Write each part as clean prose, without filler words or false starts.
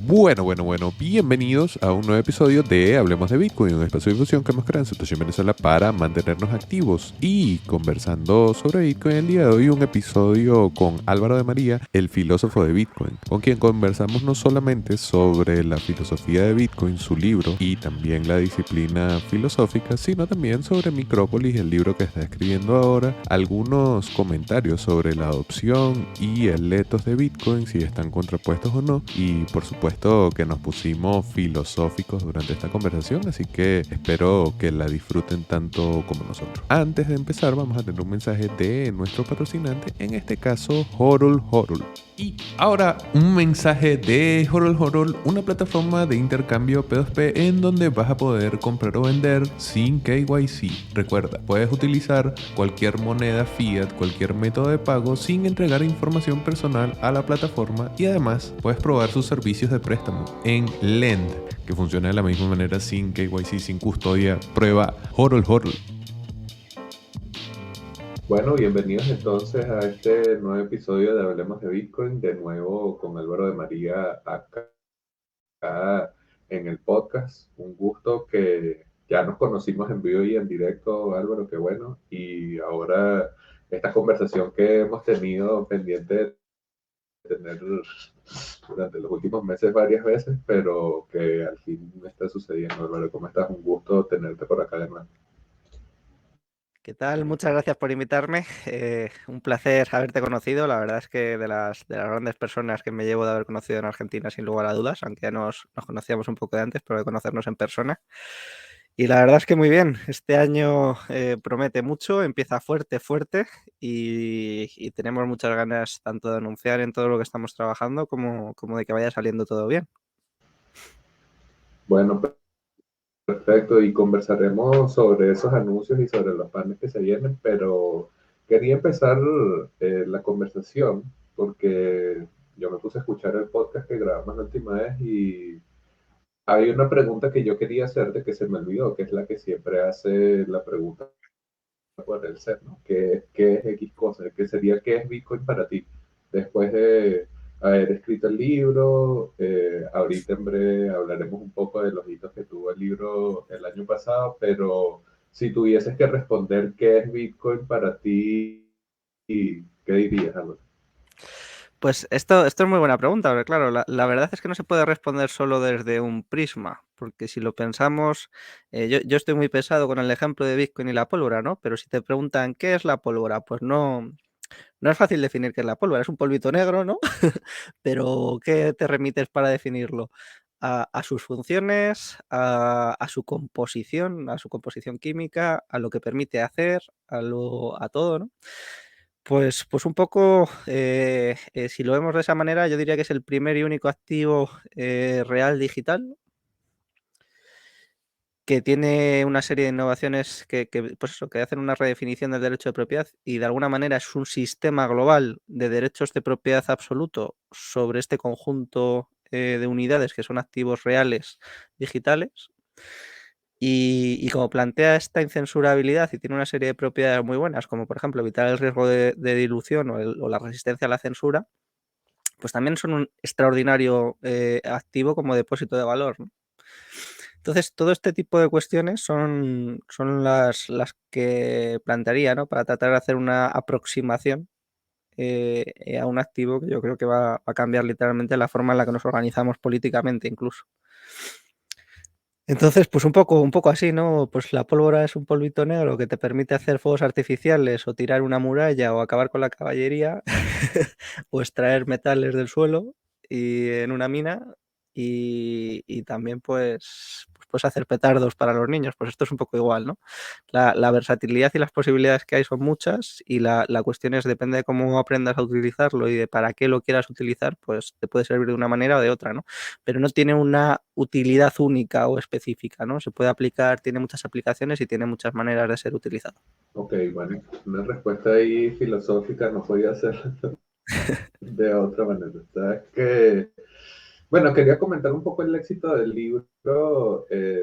Bueno, bienvenidos a un nuevo episodio de Hablemos de Bitcoin, un espacio de difusión que hemos creado en Situación Venezuela para mantenernos activos y conversando sobre Bitcoin. El día de hoy un episodio con Álvaro de María, el filósofo de Bitcoin, con quien conversamos no solamente sobre la filosofía de Bitcoin, su libro y también la disciplina filosófica, sino también sobre Micrópolis, el libro que está escribiendo ahora, algunos comentarios sobre la adopción y el ethos de Bitcoin, si están contrapuestos o no, y por supuesto que nos pusimos filosóficos durante esta conversación, así que espero que la disfruten tanto como nosotros. Antes de empezar vamos a tener un mensaje de nuestro patrocinante, en este caso Horol Horol. Y ahora un mensaje de Horol Horol, una plataforma de intercambio P2P en donde vas a poder comprar o vender sin KYC. Recuerda, puedes utilizar cualquier moneda fiat, cualquier método de pago sin entregar información personal a la plataforma, y además puedes probar sus servicios de préstamo en Lend, que funciona de la misma manera sin KYC, sin custodia. Prueba Horol Horol. Bueno, bienvenidos entonces a este nuevo episodio de Hablemos de Bitcoin, de nuevo con Álvaro de María acá en el podcast. Un gusto que ya nos conocimos en vivo y en directo, Álvaro, qué bueno. Y ahora esta conversación que hemos tenido pendiente de tener durante los últimos meses varias veces, pero que al fin está sucediendo, Álvaro. ¿Cómo estás? Un gusto tenerte por acá de nuevo. ¿Qué tal? Muchas gracias por invitarme. Un placer haberte conocido. La verdad es que de las grandes personas que me llevo de haber conocido en Argentina, sin lugar a dudas, aunque ya nos conocíamos un poco de antes, pero de conocernos en persona. Y la verdad es que muy bien. Este año promete mucho, empieza fuerte, fuerte, y tenemos muchas ganas tanto de anunciar en todo lo que estamos trabajando como de que vaya saliendo todo bien. Bueno, perfecto, y conversaremos sobre esos anuncios y sobre los planes que se vienen, pero quería empezar la conversación porque yo me puse a escuchar el podcast que grabamos la última vez y hay una pregunta que yo quería hacerte que se me olvidó, que es la que siempre hace la pregunta por el ser, ¿no? ¿Qué es X cosa? ¿Qué sería qué es Bitcoin para ti? Después de haber escrito el libro, ahorita en breve hablaremos un poco de los hitos que tuvo el libro el año pasado, pero si tuvieses que responder qué es Bitcoin para ti, ¿qué dirías, Álvaro? Pues esto es muy buena pregunta, porque claro, la verdad es que no se puede responder solo desde un prisma, porque si lo pensamos, yo estoy muy pesado con el ejemplo de Bitcoin y la pólvora, ¿no? Pero si te preguntan qué es la pólvora, pues no es fácil definir qué es la pólvora, es un polvito negro, ¿no? Pero ¿qué te remites para definirlo? A sus funciones, a su composición química, a lo que permite hacer, a todo, ¿no? Pues un poco, si lo vemos de esa manera, yo diría que es el primer y único activo real digital que tiene una serie de innovaciones pues eso, que hacen una redefinición del derecho de propiedad, y de alguna manera es un sistema global de derechos de propiedad absoluto sobre este conjunto de unidades que son activos reales digitales. Y como plantea esta incensurabilidad y tiene una serie de propiedades muy buenas, como por ejemplo evitar el riesgo de dilución o la resistencia a la censura, pues también son un extraordinario activo como depósito de valor, ¿no? Entonces, todo este tipo de cuestiones son las que plantearía, ¿no? Para tratar de hacer una aproximación a un activo que yo creo que va a cambiar literalmente la forma en la que nos organizamos políticamente incluso. Entonces, pues un poco así, ¿no? Pues la pólvora es un polvito negro que te permite hacer fuegos artificiales o tirar una muralla o acabar con la caballería o extraer metales del suelo y en una mina, y también pues puedes hacer petardos para los niños. Pues esto es un poco igual, ¿no? La versatilidad y las posibilidades que hay son muchas, y la cuestión es, depende de cómo aprendas a utilizarlo y de para qué lo quieras utilizar, pues te puede servir de una manera o de otra, ¿no? Pero no tiene una utilidad única o específica, ¿no? Se puede aplicar, tiene muchas aplicaciones y tiene muchas maneras de ser utilizado. Ok, bueno, una respuesta ahí filosófica no podía ser de otra manera. ¿Sabes qué? Bueno, quería comentar un poco el éxito del libro,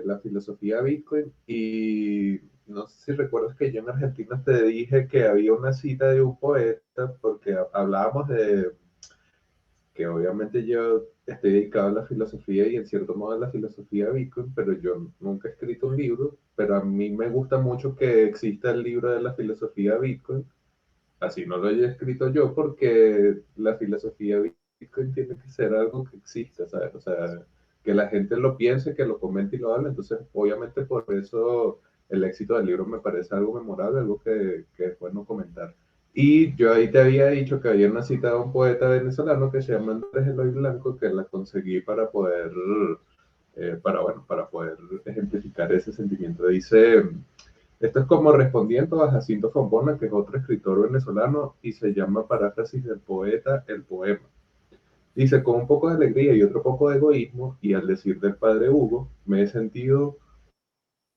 La filosofía Bitcoin, y no sé si recuerdas que yo en Argentina te dije que había una cita de un poeta, porque hablábamos de que obviamente yo estoy dedicado a la filosofía y en cierto modo a la filosofía de Bitcoin, pero yo nunca he escrito un libro, pero a mí me gusta mucho que exista el libro de la filosofía de Bitcoin, así no lo haya escrito yo, porque la filosofía de Bitcoin tiene que ser algo que exista, ¿sabes? O sea, que la gente lo piense, que lo comente y lo hable, entonces obviamente por eso el éxito del libro me parece algo memorable, algo que es bueno comentar. Y yo ahí te había dicho que había una cita de un poeta venezolano que se llama Andrés Eloy Blanco, que la conseguí para poder, bueno, para poder ejemplificar ese sentimiento. Dice, esto es como respondiendo a Jacinto Fombona, que es otro escritor venezolano, y se llama Paráfrasis del poeta, el poema. Dice, con un poco de alegría y otro poco de egoísmo, y al decir del padre Hugo, me he sentido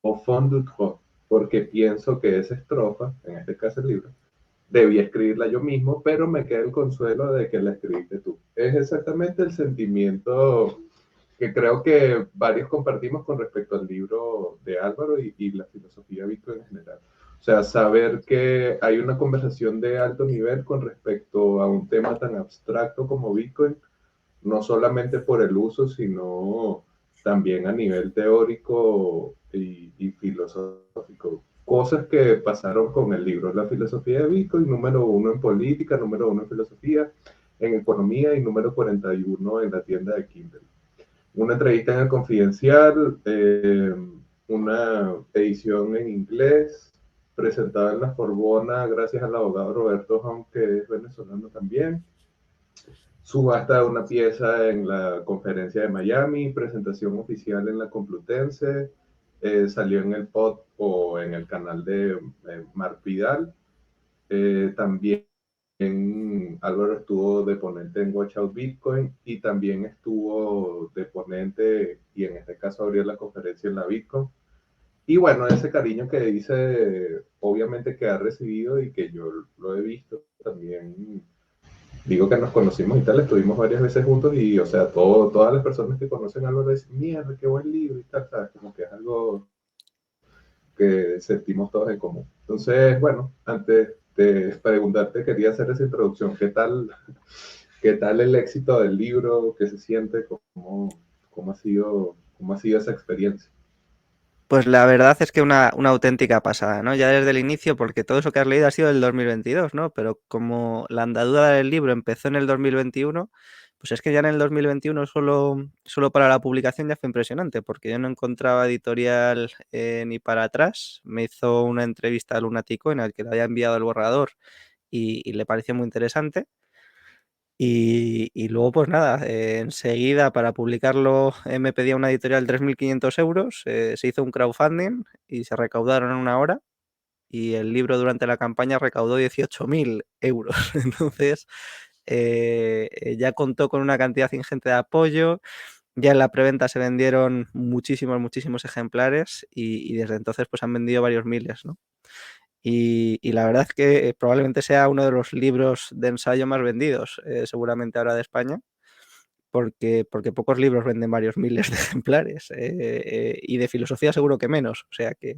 au fond du trou, porque pienso que esa estrofa, en este caso el libro, debí escribirla yo mismo, pero me queda el consuelo de que la escribiste tú. Es exactamente el sentimiento que creo que varios compartimos con respecto al libro de Álvaro y la filosofía Bitcoin en general. O sea, saber que hay una conversación de alto nivel con respecto a un tema tan abstracto como Bitcoin, no solamente por el uso, sino también a nivel teórico y filosófico. Cosas que pasaron con el libro La filosofía de Bitcoin, número 1 en política, número 1 en filosofía, en economía y número 41 en la tienda de Kindle. Una entrevista en el Confidencial, una edición en inglés, presentada en la Sorbona gracias al abogado Roberto Hong, que es venezolano también. Subasta de una pieza en la conferencia de Miami, presentación oficial en la Complutense, salió en el pod o en el canal de Marc Vidal. También Álvaro estuvo de ponente en Watch Out Bitcoin y también estuvo de ponente, y en este caso abrió la conferencia en la Bitcoin. Y bueno, ese cariño que dice, obviamente que ha recibido y que yo lo he visto también. Digo que nos conocimos y tal, estuvimos varias veces juntos y, o sea, todas las personas que conocen a Álvaro dicen, mierda, qué buen libro y tal, ¿sabes? Como que es algo que sentimos todos en común. Entonces, bueno, antes de preguntarte, quería hacer esa introducción. Qué tal el éxito del libro? ¿Qué se siente? Cómo ha sido esa experiencia? Pues la verdad es que una auténtica pasada, ¿no? Ya desde el inicio, porque todo eso que has leído ha sido del 2022, ¿no? Pero como la andadura del libro empezó en el 2021, pues es que ya en el 2021 solo para la publicación ya fue impresionante, porque yo no encontraba editorial ni para atrás. Me hizo una entrevista a Lunático en el que le había enviado el borrador y le pareció muy interesante. Y luego, pues nada, enseguida para publicarlo me pedía una editorial 3.500 euros, se hizo un crowdfunding y se recaudaron en una hora y el libro durante la campaña recaudó 18.000 euros. Entonces, ya contó con una cantidad ingente de apoyo, ya en la preventa se vendieron muchísimos ejemplares y desde entonces pues han vendido varios miles, ¿no? Y la verdad es que probablemente sea uno de los libros de ensayo más vendidos, seguramente ahora de España, porque pocos libros venden varios miles de ejemplares, y de filosofía seguro que menos. O sea que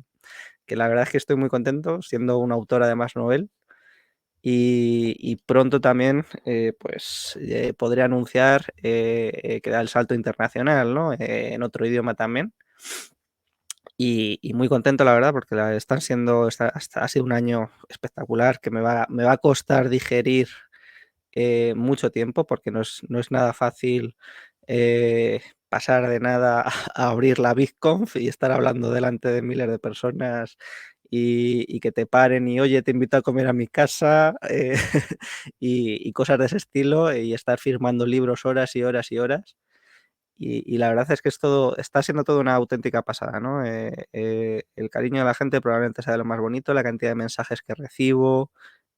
la verdad es que estoy muy contento, siendo un autor además novel. Y pronto también pues podré anunciar que da el salto internacional, ¿no? En otro idioma también. Y muy contento, la verdad, porque ha sido un año espectacular que me va a costar digerir mucho tiempo porque no es nada fácil pasar de nada a abrir la BitConf y estar hablando delante de miles de personas y que te paren y oye, te invito a comer a mi casa y cosas de ese estilo y estar firmando libros horas y horas y horas. Y la verdad es que está siendo todo una auténtica pasada, ¿no? El cariño de la gente probablemente sea de lo más bonito, la cantidad de mensajes que recibo,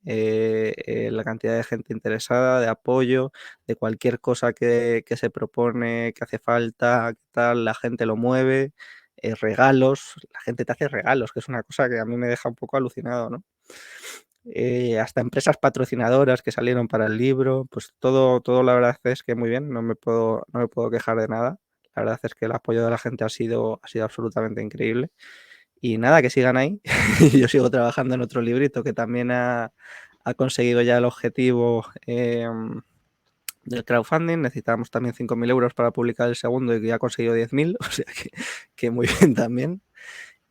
la cantidad de gente interesada, de apoyo, de cualquier cosa que se propone, que hace falta, qué tal, la gente lo mueve, regalos, la gente te hace regalos, que es una cosa que a mí me deja un poco alucinado, ¿no? Hasta empresas patrocinadoras que salieron para el libro, pues todo la verdad es que muy bien, no me puedo quejar de nada. La verdad es que el apoyo de la gente ha sido absolutamente increíble. Y nada, que sigan ahí. Yo sigo trabajando en otro librito que también ha conseguido ya el objetivo del crowdfunding. Necesitábamos también 5.000 euros para publicar el segundo y ya ha conseguido 10.000, o sea que muy bien también.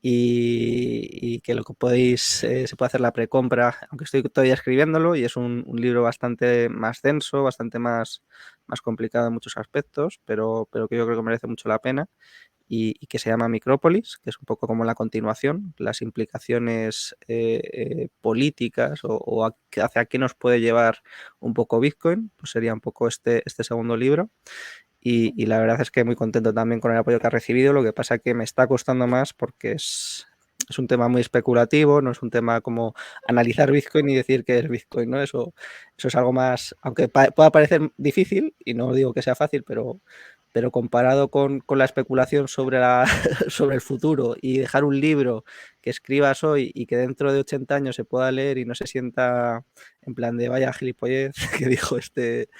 Y que lo que podéis, se puede hacer la precompra, aunque estoy todavía escribiéndolo, y es un libro bastante más denso, bastante más complicado en muchos aspectos, pero que yo creo que merece mucho la pena, y que se llama Micrópolis, que es un poco como la continuación, las implicaciones políticas o hacia qué nos puede llevar un poco Bitcoin, pues sería un poco este segundo libro. Y la verdad es que muy contento también con el apoyo que ha recibido. Lo que pasa es que me está costando más porque es un tema muy especulativo, no es un tema como analizar Bitcoin y decir que es Bitcoin, ¿no? Eso es algo más, aunque pueda parecer difícil, y no digo que sea fácil, pero comparado con la especulación sobre, sobre el futuro, y dejar un libro que escribas hoy y que dentro de 80 años se pueda leer y no se sienta en plan de vaya gilipollez que dijo este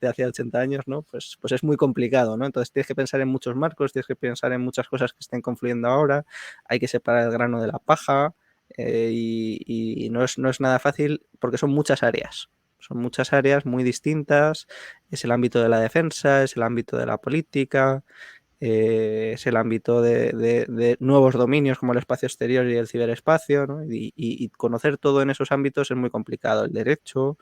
hacía 80 años, ¿no? Pues es muy complicado, ¿no? Entonces tienes que pensar en muchos marcos, tienes que pensar en muchas cosas que estén confluyendo ahora, hay que separar el grano de la paja, y no es nada fácil porque son muchas áreas. Son muchas áreas muy distintas, es el ámbito de la defensa, es el ámbito de la política, es el ámbito de nuevos dominios como el espacio exterior y el ciberespacio, ¿no? Y conocer todo en esos ámbitos es muy complicado. El derecho,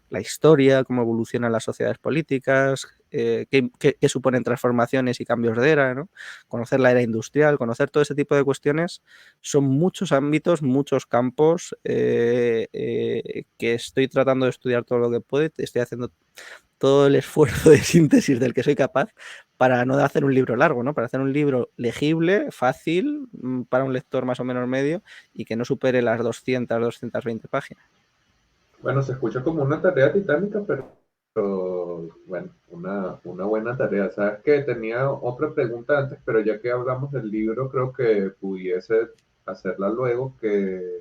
la historia, cómo evolucionan las sociedades políticas, qué suponen transformaciones y cambios de era, ¿no? Conocer la era industrial, conocer todo ese tipo de cuestiones. Son muchos ámbitos, muchos campos que estoy tratando de estudiar todo lo que puedo. Estoy haciendo todo el esfuerzo de síntesis del que soy capaz para no hacer un libro largo, ¿no? Para hacer un libro legible, fácil, para un lector más o menos medio, y que no supere las 220 páginas. Bueno, se escucha como una tarea titánica, pero bueno, una buena tarea. Sabes que tenía otra pregunta antes, pero ya que hablamos del libro, creo que pudiese hacerla luego, que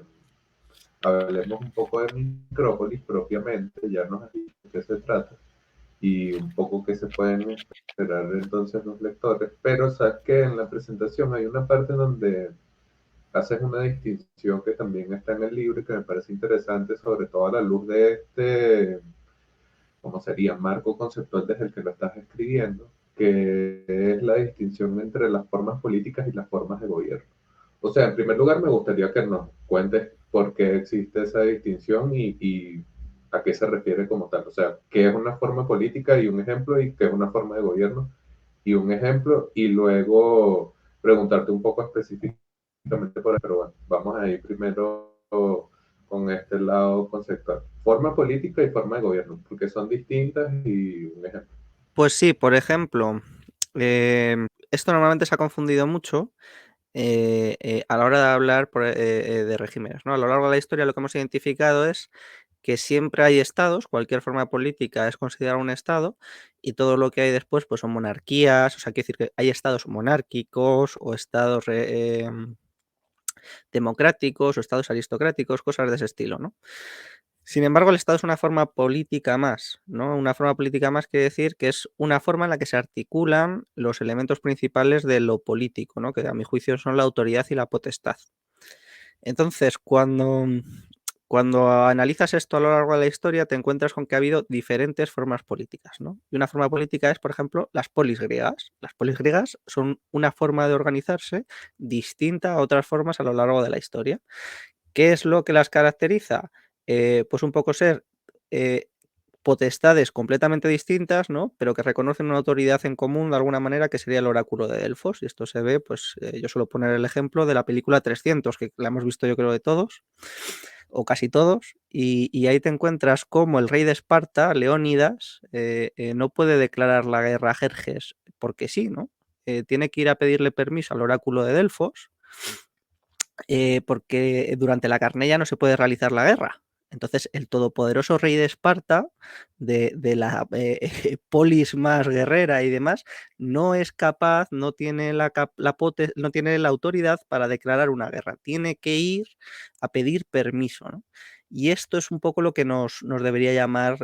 hablemos un poco de Micrópolis propiamente, ya nos has dicho de qué se trata y un poco qué se pueden esperar entonces los lectores. Pero sabes que en la presentación hay una parte donde haces una distinción que también está en el libro y que me parece interesante, sobre todo a la luz de este, ¿cómo sería? Marco conceptual desde el que lo estás escribiendo, que es la distinción entre las formas políticas y las formas de gobierno. O sea, en primer lugar me gustaría que nos cuentes por qué existe esa distinción y a qué se refiere como tal. O sea, qué es una forma política y un ejemplo, y qué es una forma de gobierno y un ejemplo, y luego preguntarte un poco específicamente por eso. Pero bueno, vamos a ir primero con este lado conceptual. Forma política y forma de gobierno, porque son distintas, y un ejemplo. Pues sí, por ejemplo, esto normalmente se ha confundido mucho a la hora de hablar de regímenes, ¿no? A lo largo de la historia lo que hemos identificado es que siempre hay estados, cualquier forma política es considerada un estado, y todo lo que hay después pues son monarquías. O sea, quiere decir que hay estados monárquicos o estados democráticos o estados aristocráticos, cosas de ese estilo, ¿no? Sin embargo, el Estado es una forma política más, ¿no? Una forma política más quiere decir que es una forma en la que se articulan los elementos principales de lo político, ¿no? Que a mi juicio son la autoridad y la potestad. Entonces, cuando analizas esto a lo largo de la historia, te encuentras con que ha habido diferentes formas políticas, ¿no? Y una forma política es, por ejemplo, las polis griegas. Las polis griegas son una forma de organizarse distinta a otras formas a lo largo de la historia. ¿Qué es lo que las caracteriza? Pues un poco ser potestades completamente distintas, ¿no? Pero que reconocen una autoridad en común de alguna manera, que sería el oráculo de Delfos. Y esto se ve, pues yo suelo poner el ejemplo de la película 300, que la hemos visto yo creo de todos, o casi todos, y ahí te encuentras como el rey de Esparta, Leónidas, no puede declarar la guerra a Jerjes porque sí, ¿no? Tiene que ir a pedirle permiso al oráculo de Delfos, porque durante la Carneia no se puede realizar la guerra. Entonces, el todopoderoso rey de Esparta, de la polis más guerrera y demás, no es capaz, no tiene no tiene la autoridad para declarar una guerra. Tiene que ir a pedir permiso, ¿no? Y esto es un poco lo que nos debería llamar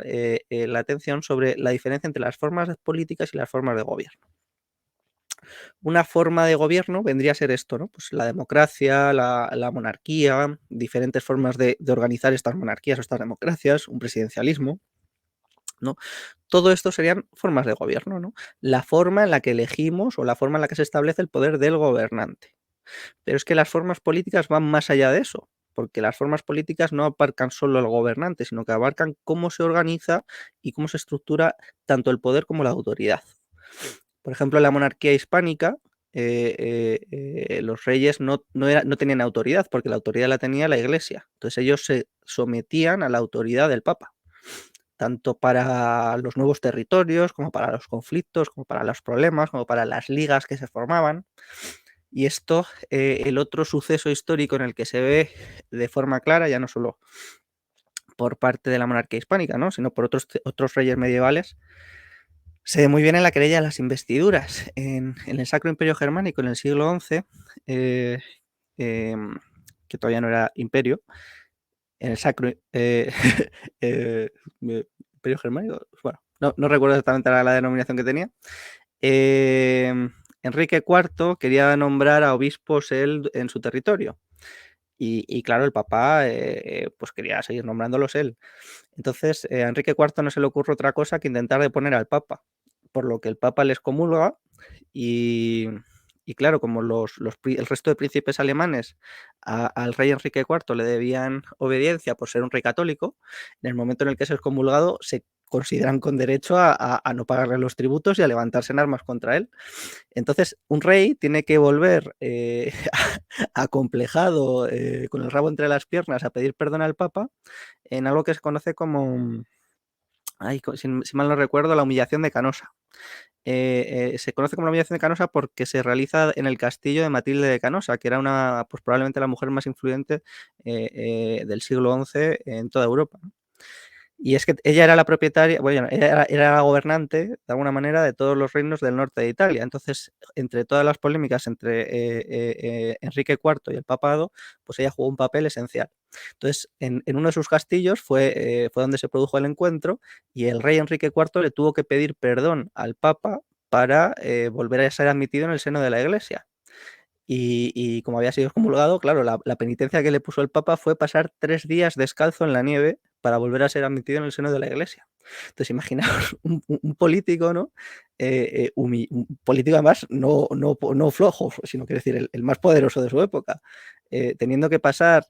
la atención sobre la diferencia entre las formas políticas y las formas de gobierno. Una forma de gobierno vendría a ser esto, ¿no? Pues la democracia, la monarquía, diferentes formas de organizar estas monarquías o estas democracias, un presidencialismo. ¿no? Todo esto serían formas de gobierno, ¿no? La forma en la que elegimos o la forma en la que se establece el poder del gobernante. Pero es que las formas políticas van más allá de eso, porque las formas políticas no abarcan solo al gobernante, sino que abarcan cómo se organiza y cómo se estructura tanto el poder como la autoridad. Por ejemplo, en la monarquía hispánica, los reyes no tenían autoridad, porque la autoridad la tenía la iglesia. Entonces ellos se sometían a la autoridad del papa, tanto para los nuevos territorios, como para los conflictos, como para los problemas, como para las ligas que se formaban. Y esto, el otro suceso histórico en el que se ve de forma clara, ya no solo por parte de la monarquía hispánica, ¿no? sino por otros reyes medievales, se ve muy bien en la querella de las investiduras. En el Sacro Imperio Germánico, en el siglo XI, que todavía no era imperio, en el Sacro Imperio Germánico, bueno, no recuerdo exactamente la denominación que tenía. Enrique IV quería nombrar a obispos él en su territorio. Y claro, el Papa pues quería seguir nombrándolos él. Entonces, a Enrique IV no se le ocurre otra cosa que intentar deponer al Papa, por lo que el Papa les comulga y, claro, como el resto de príncipes alemanes al rey Enrique IV le debían obediencia por ser un rey católico, en el momento en el que es excomulgado se consideran con derecho a no pagarle los tributos y a levantarse en armas contra él. Entonces, un rey tiene que volver acomplejado, con el rabo entre las piernas, a pedir perdón al Papa en algo que se conoce como, si mal no recuerdo, la humillación de Canosa. Se conoce como la humillación de Canosa porque se realiza en el castillo de Matilde de Canosa, que era pues probablemente la mujer más influyente del siglo XI en toda Europa. Y es que ella era la propietaria, bueno, era la gobernante, de alguna manera, de todos los reinos del norte de Italia. Entonces, entre todas las polémicas entre Enrique IV y el papado, pues ella jugó un papel esencial. Entonces, en uno de sus castillos fue donde se produjo el encuentro y el rey Enrique IV le tuvo que pedir perdón al papa para volver a ser admitido en el seno de la iglesia. Y como había sido excomulgado, claro, la penitencia que le puso el Papa fue pasar 3 días descalzo en la nieve para volver a ser admitido en el seno de la iglesia. Entonces, imaginaos un político, ¿no? Un político además no flojo, sino quiero decir, el más poderoso de su época, teniendo que pasar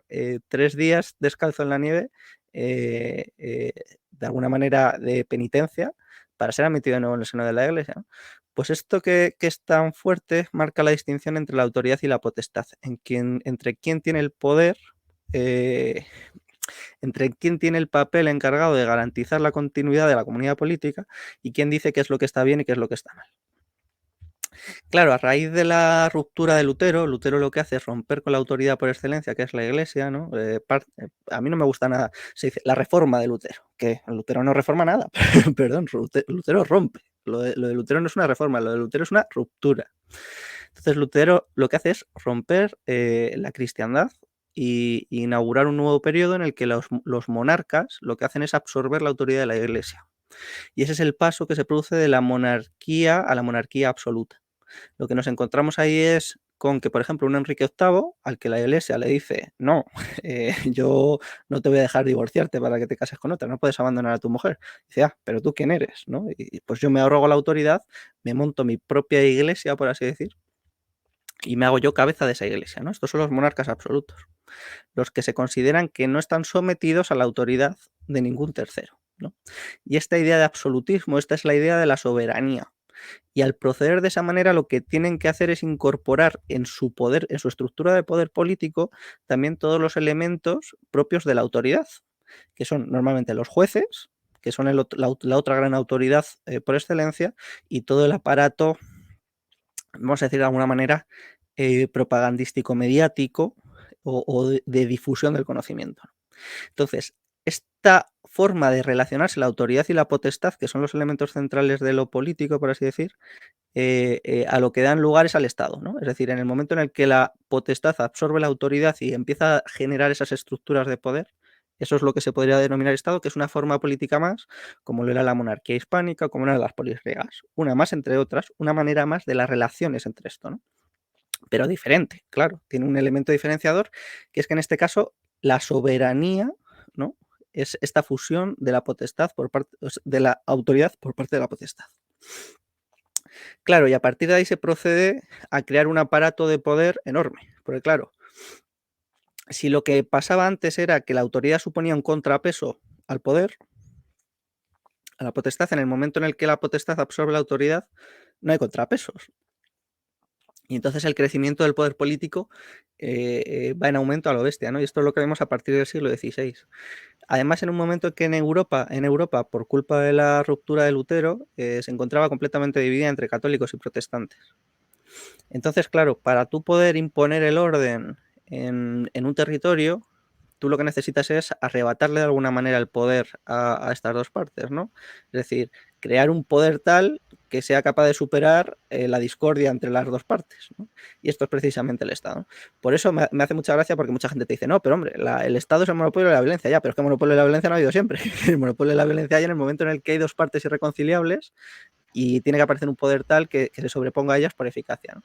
3 días descalzo en la nieve, de alguna manera de penitencia, para ser admitido de nuevo en el seno de la iglesia, ¿no? Pues esto que es tan fuerte marca la distinción entre la autoridad y la potestad, entre quién tiene el poder, entre quién tiene el papel encargado de garantizar la continuidad de la comunidad política y quién dice qué es lo que está bien y qué es lo que está mal. Claro, a raíz de la ruptura de Lutero lo que hace es romper con la autoridad por excelencia, que es la Iglesia, ¿no? A mí no me gusta nada, se dice la reforma de Lutero, que Lutero no reforma nada, perdón, Lutero rompe. Lo de Lutero no es una reforma, lo de Lutero es una ruptura. Entonces Lutero lo que hace es romper la cristiandad e inaugurar un nuevo periodo en el que los monarcas lo que hacen es absorber la autoridad de la Iglesia. Y ese es el paso que se produce de la monarquía a la monarquía absoluta. Lo que nos encontramos ahí es con que, por ejemplo, un Enrique VIII, al que la iglesia le dice, no, yo no te voy a dejar divorciarte para que te cases con otra, no puedes abandonar a tu mujer. Dice, pero tú quién eres, ¿no? Y pues yo me arrogo la autoridad, me monto mi propia iglesia, por así decir, y me hago yo cabeza de esa iglesia, ¿no? Estos son los monarcas absolutos, los que se consideran que no están sometidos a la autoridad de ningún tercero, ¿no? Y esta idea de absolutismo, esta es la idea de la soberanía. Y al proceder de esa manera, lo que tienen que hacer es incorporar en su poder, en su estructura de poder político, también todos los elementos propios de la autoridad, que son normalmente los jueces, que son la otra gran autoridad por excelencia, y todo el aparato, vamos a decir de alguna manera, propagandístico mediático o de difusión del conocimiento. Entonces, esta forma de relacionarse la autoridad y la potestad, que son los elementos centrales de lo político, por así decir, a lo que dan lugar es al Estado, ¿no? Es decir, en el momento en el que la potestad absorbe la autoridad y empieza a generar esas estructuras de poder, eso es lo que se podría denominar Estado, que es una forma política más, como lo era la monarquía hispánica, como eran las polis griegas. Una más, entre otras, una manera más de las relaciones entre esto, ¿no? Pero diferente, claro, tiene un elemento diferenciador, que es que en este caso la soberanía, ¿no? es esta fusión de la potestad por parte de la autoridad por parte de la potestad. Claro, y a partir de ahí se procede a crear un aparato de poder enorme, porque claro, si lo que pasaba antes era que la autoridad suponía un contrapeso al poder, a la potestad, en el momento en el que la potestad absorbe la autoridad, no hay contrapesos. Y entonces el crecimiento del poder político va en aumento a lo bestia, ¿no? Y esto es lo que vemos a partir del siglo XVI. Además, en un momento en que en Europa, por culpa de la ruptura de Lutero, se encontraba completamente dividida entre católicos y protestantes. Entonces, claro, para tú poder imponer el orden en un territorio, tú lo que necesitas es arrebatarle de alguna manera el poder a estas dos partes, ¿no? Es decir, crear un poder tal que sea capaz de superar la discordia entre las dos partes, ¿no? Y esto es precisamente el Estado, ¿no? Por eso me hace mucha gracia, porque mucha gente te dice, no, pero hombre, el Estado es el monopolio de la violencia, ya, pero es que el monopolio de la violencia no ha habido siempre. El monopolio de la violencia hay en el momento en el que hay dos partes irreconciliables y tiene que aparecer un poder tal que se sobreponga a ellas por eficacia, ¿no?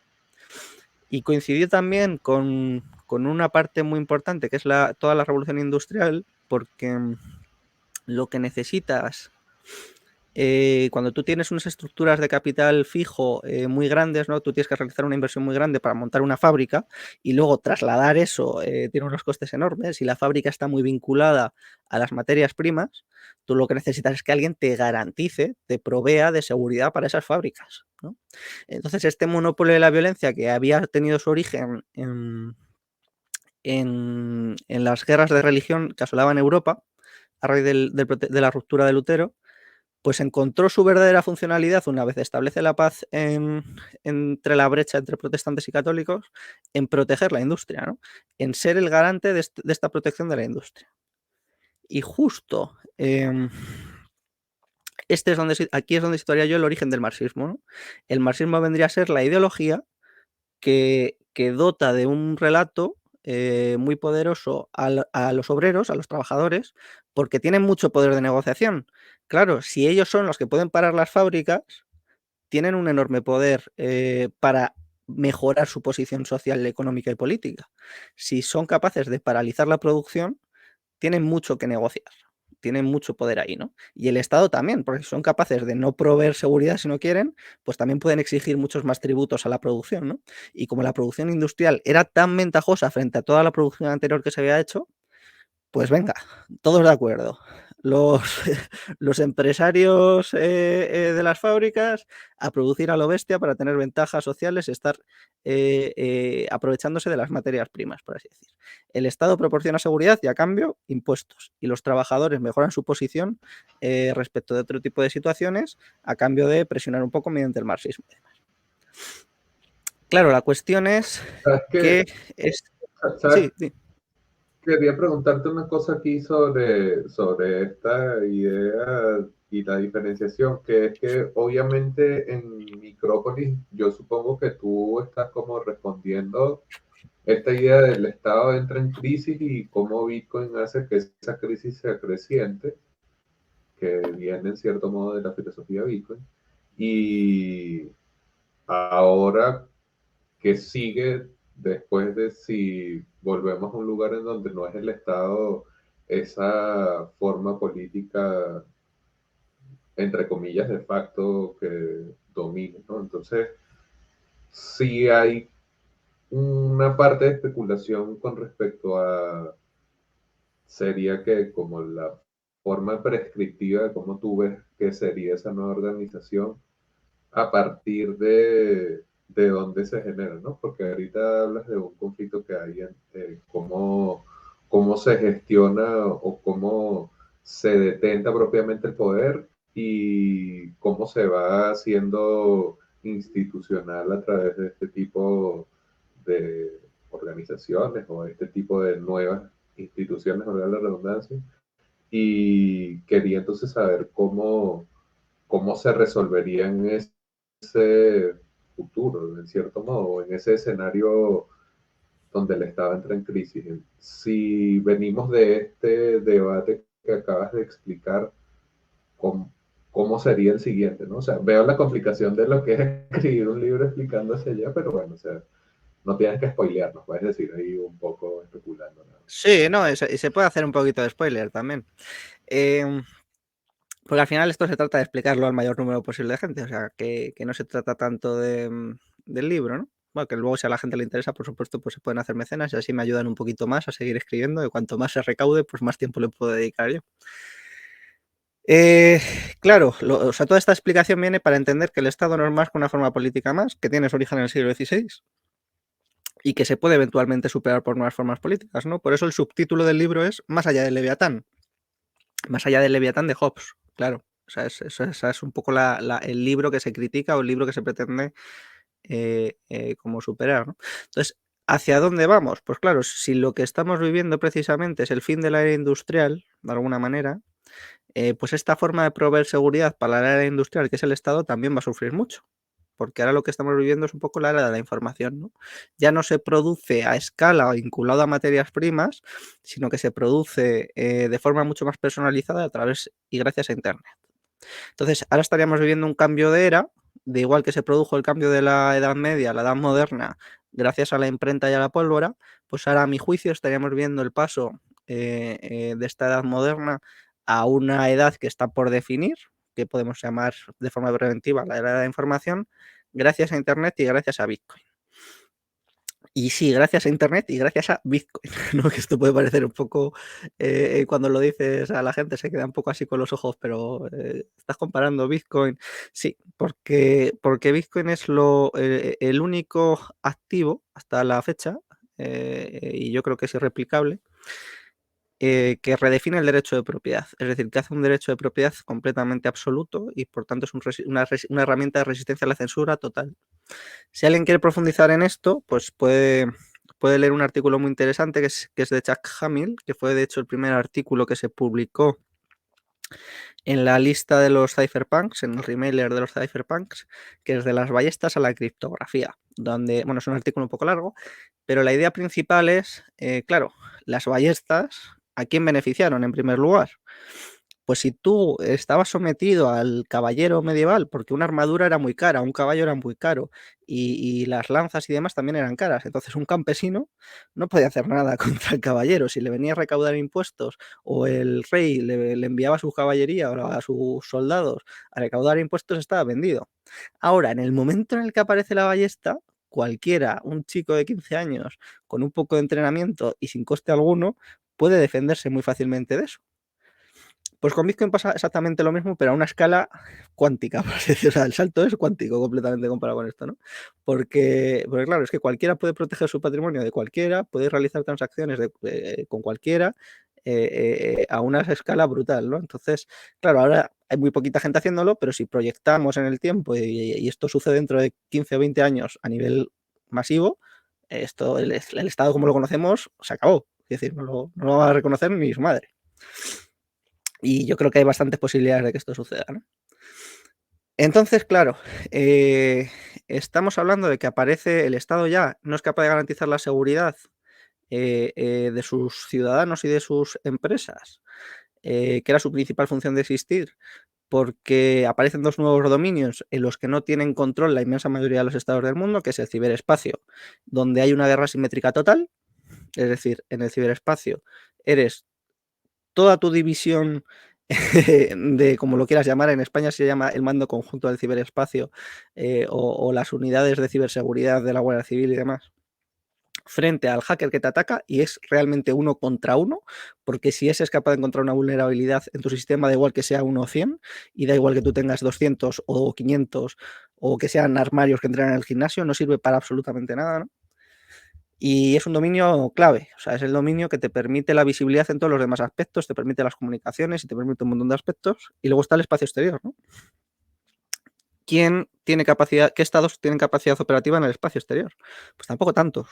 Y coincidió también con una parte muy importante, que es toda la revolución industrial, porque lo que necesitas cuando tú tienes unas estructuras de capital fijo muy grandes, ¿no? Tú tienes que realizar una inversión muy grande para montar una fábrica y luego trasladar eso tiene unos costes enormes y la fábrica está muy vinculada a las materias primas. Tú lo que necesitas es que alguien te garantice, te provea de seguridad para esas fábricas, ¿no? Entonces, este monopolio de la violencia que había tenido su origen en las guerras de religión que asolaban Europa a raíz de la ruptura de Lutero, pues encontró su verdadera funcionalidad una vez establece la paz entre la brecha entre protestantes y católicos, en proteger la industria, ¿no? En ser el garante de esta protección de la industria. Y justo aquí es donde situaría yo el origen del marxismo, ¿no? El marxismo vendría a ser la ideología que dota de un relato muy poderoso a los obreros, a los trabajadores, porque tienen mucho poder de negociación. Claro, si ellos son los que pueden parar las fábricas, tienen un enorme poder para mejorar su posición social, económica y política. Si son capaces de paralizar la producción, tienen mucho que negociar, tienen mucho poder ahí, ¿no? Y el Estado también, porque si son capaces de no proveer seguridad si no quieren, pues también pueden exigir muchos más tributos a la producción, ¿no? Y como la producción industrial era tan ventajosa frente a toda la producción anterior que se había hecho, pues venga, todos de acuerdo. Los empresarios de las fábricas a producir a lo bestia para tener ventajas sociales, estar aprovechándose de las materias primas, por así decir. El Estado proporciona seguridad y a cambio impuestos. Y los trabajadores mejoran su posición respecto de otro tipo de situaciones a cambio de presionar un poco mediante el marxismo. Claro, la cuestión es que es... ¿Sabes? Sí, sí. Quería preguntarte una cosa aquí sobre esta idea y la diferenciación, que es que obviamente en Micrópolis yo supongo que tú estás como respondiendo esta idea del Estado entra en crisis y cómo Bitcoin hace que esa crisis sea creciente, que viene en cierto modo de la filosofía Bitcoin. Y ahora, ¿qué sigue después de si volvemos a un lugar en donde no es el Estado esa forma política, entre comillas, de facto que domine, ¿no? Entonces, sí hay una parte de especulación con respecto a, sería que como la forma prescriptiva de cómo tú ves que sería esa nueva organización a partir de dónde se genera, ¿no? Porque ahorita hablas de un conflicto que hay en cómo se gestiona o cómo se detenta propiamente el poder y cómo se va haciendo institucional a través de este tipo de organizaciones o este tipo de nuevas instituciones, valga la redundancia, y quería entonces saber cómo se resolvería en ese futuro, en cierto modo, en ese escenario donde el Estado entra en crisis. Si venimos de este debate que acabas de explicar, ¿cómo sería el siguiente? ¿No? O sea, veo la complicación de lo que es escribir un libro explicando hacia allá, pero bueno, o sea, no tienes que spoilearnos, puedes decir ahí un poco especulando, ¿no? Sí, no, y se puede hacer un poquito de spoiler también. Porque al final esto se trata de explicarlo al mayor número posible de gente, o sea, que no se trata tanto del libro, ¿no? Bueno, que luego si a la gente le interesa, por supuesto, pues se pueden hacer mecenas y así me ayudan un poquito más a seguir escribiendo y cuanto más se recaude, pues más tiempo le puedo dedicar yo. Claro, o sea, toda esta explicación viene para entender que el Estado no es más que una forma política más, que tiene su origen en el siglo XVI y que se puede eventualmente superar por nuevas formas políticas, ¿no? Por eso el subtítulo del libro es Más allá del Leviatán. Más allá del Leviatán de Hobbes, claro. O sea, esa es un poco el libro que se critica o el libro que se pretende como superar, ¿no? Entonces, ¿hacia dónde vamos? Pues claro, si lo que estamos viviendo precisamente es el fin de la era industrial, de alguna manera, pues esta forma de proveer seguridad para la era industrial, que es el Estado, también va a sufrir mucho. Porque ahora lo que estamos viviendo es un poco la era de la información, ¿no? Ya no se produce a escala o vinculado a materias primas, sino que se produce de forma mucho más personalizada a través y gracias a Internet. Entonces, ahora estaríamos viviendo un cambio de era, de igual que se produjo el cambio de la Edad Media a la Edad Moderna, gracias a la imprenta y a la pólvora, pues ahora a mi juicio estaríamos viendo el paso de esta Edad Moderna a una edad que está por definir, que podemos llamar de forma preventiva la era de la información, gracias a Internet y gracias a Bitcoin. Y sí, gracias a Internet y gracias a Bitcoin, ¿no? Que esto puede parecer un poco, cuando lo dices a la gente se queda un poco así con los ojos, pero ¿estás comparando Bitcoin? Sí, porque Bitcoin es el único activo hasta la fecha, y yo creo que es irreplicable, que redefine el derecho de propiedad. Es decir, que hace un derecho de propiedad completamente absoluto y por tanto es una herramienta de resistencia a la censura total. Si alguien quiere profundizar en esto, pues puede leer un artículo muy interesante que es de Chuck Hamill, que fue de hecho el primer artículo que se publicó en la lista de los cypherpunks, en el remailer de los cypherpunks, que es de las ballestas a la criptografía, donde, bueno, es un artículo un poco largo, pero la idea principal es, claro, las ballestas, ¿a quién beneficiaron en primer lugar? Pues si tú estabas sometido al caballero medieval, porque una armadura era muy cara, un caballo era muy caro y las lanzas y demás también eran caras, entonces un campesino no podía hacer nada contra el caballero. Si le venía a recaudar impuestos o el rey le enviaba a su caballería o a sus soldados a recaudar impuestos, estaba vendido. Ahora, en el momento en el que aparece la ballesta, cualquiera, un chico de 15 años con un poco de entrenamiento y sin coste alguno, puede defenderse muy fácilmente de eso. Pues con Bitcoin pasa exactamente lo mismo, pero a una escala cuántica, por así decirlo. O sea, el salto es cuántico completamente comparado con esto, ¿no? Porque claro, es que cualquiera puede proteger su patrimonio de cualquiera, puede realizar transacciones con cualquiera a una escala brutal, ¿no? Entonces, claro, ahora hay muy poquita gente haciéndolo, pero si proyectamos en el tiempo y esto sucede dentro de 15 o 20 años a nivel masivo, el Estado como lo conocemos se acabó. Es decir, no lo va a reconocer ni su madre. Y yo creo que hay bastantes posibilidades de que esto suceda, ¿no? Entonces, claro, estamos hablando de que aparece el Estado ya no es capaz de garantizar la seguridad de sus ciudadanos y de sus empresas, que era su principal función de existir, porque aparecen dos nuevos dominios en los que no tienen control la inmensa mayoría de los estados del mundo, que es el ciberespacio, donde hay una guerra simétrica total, es decir, en el ciberespacio eres toda tu división de, como lo quieras llamar, en España se llama el mando conjunto del ciberespacio o las unidades de ciberseguridad de la Guardia Civil y demás, frente al hacker que te ataca y es realmente uno contra uno, porque si ese es capaz de encontrar una vulnerabilidad en tu sistema, da igual que sea 1 o 100 y da igual que tú tengas 200 o 500 o que sean armarios que entran en el gimnasio, no sirve para absolutamente nada, ¿no? Y es un dominio clave, o sea, es el dominio que te permite la visibilidad en todos los demás aspectos, te permite las comunicaciones y te permite un montón de aspectos. Y luego está el espacio exterior, ¿no? ¿Quién tiene capacidad, qué estados tienen capacidad operativa en el espacio exterior? Pues tampoco tantos.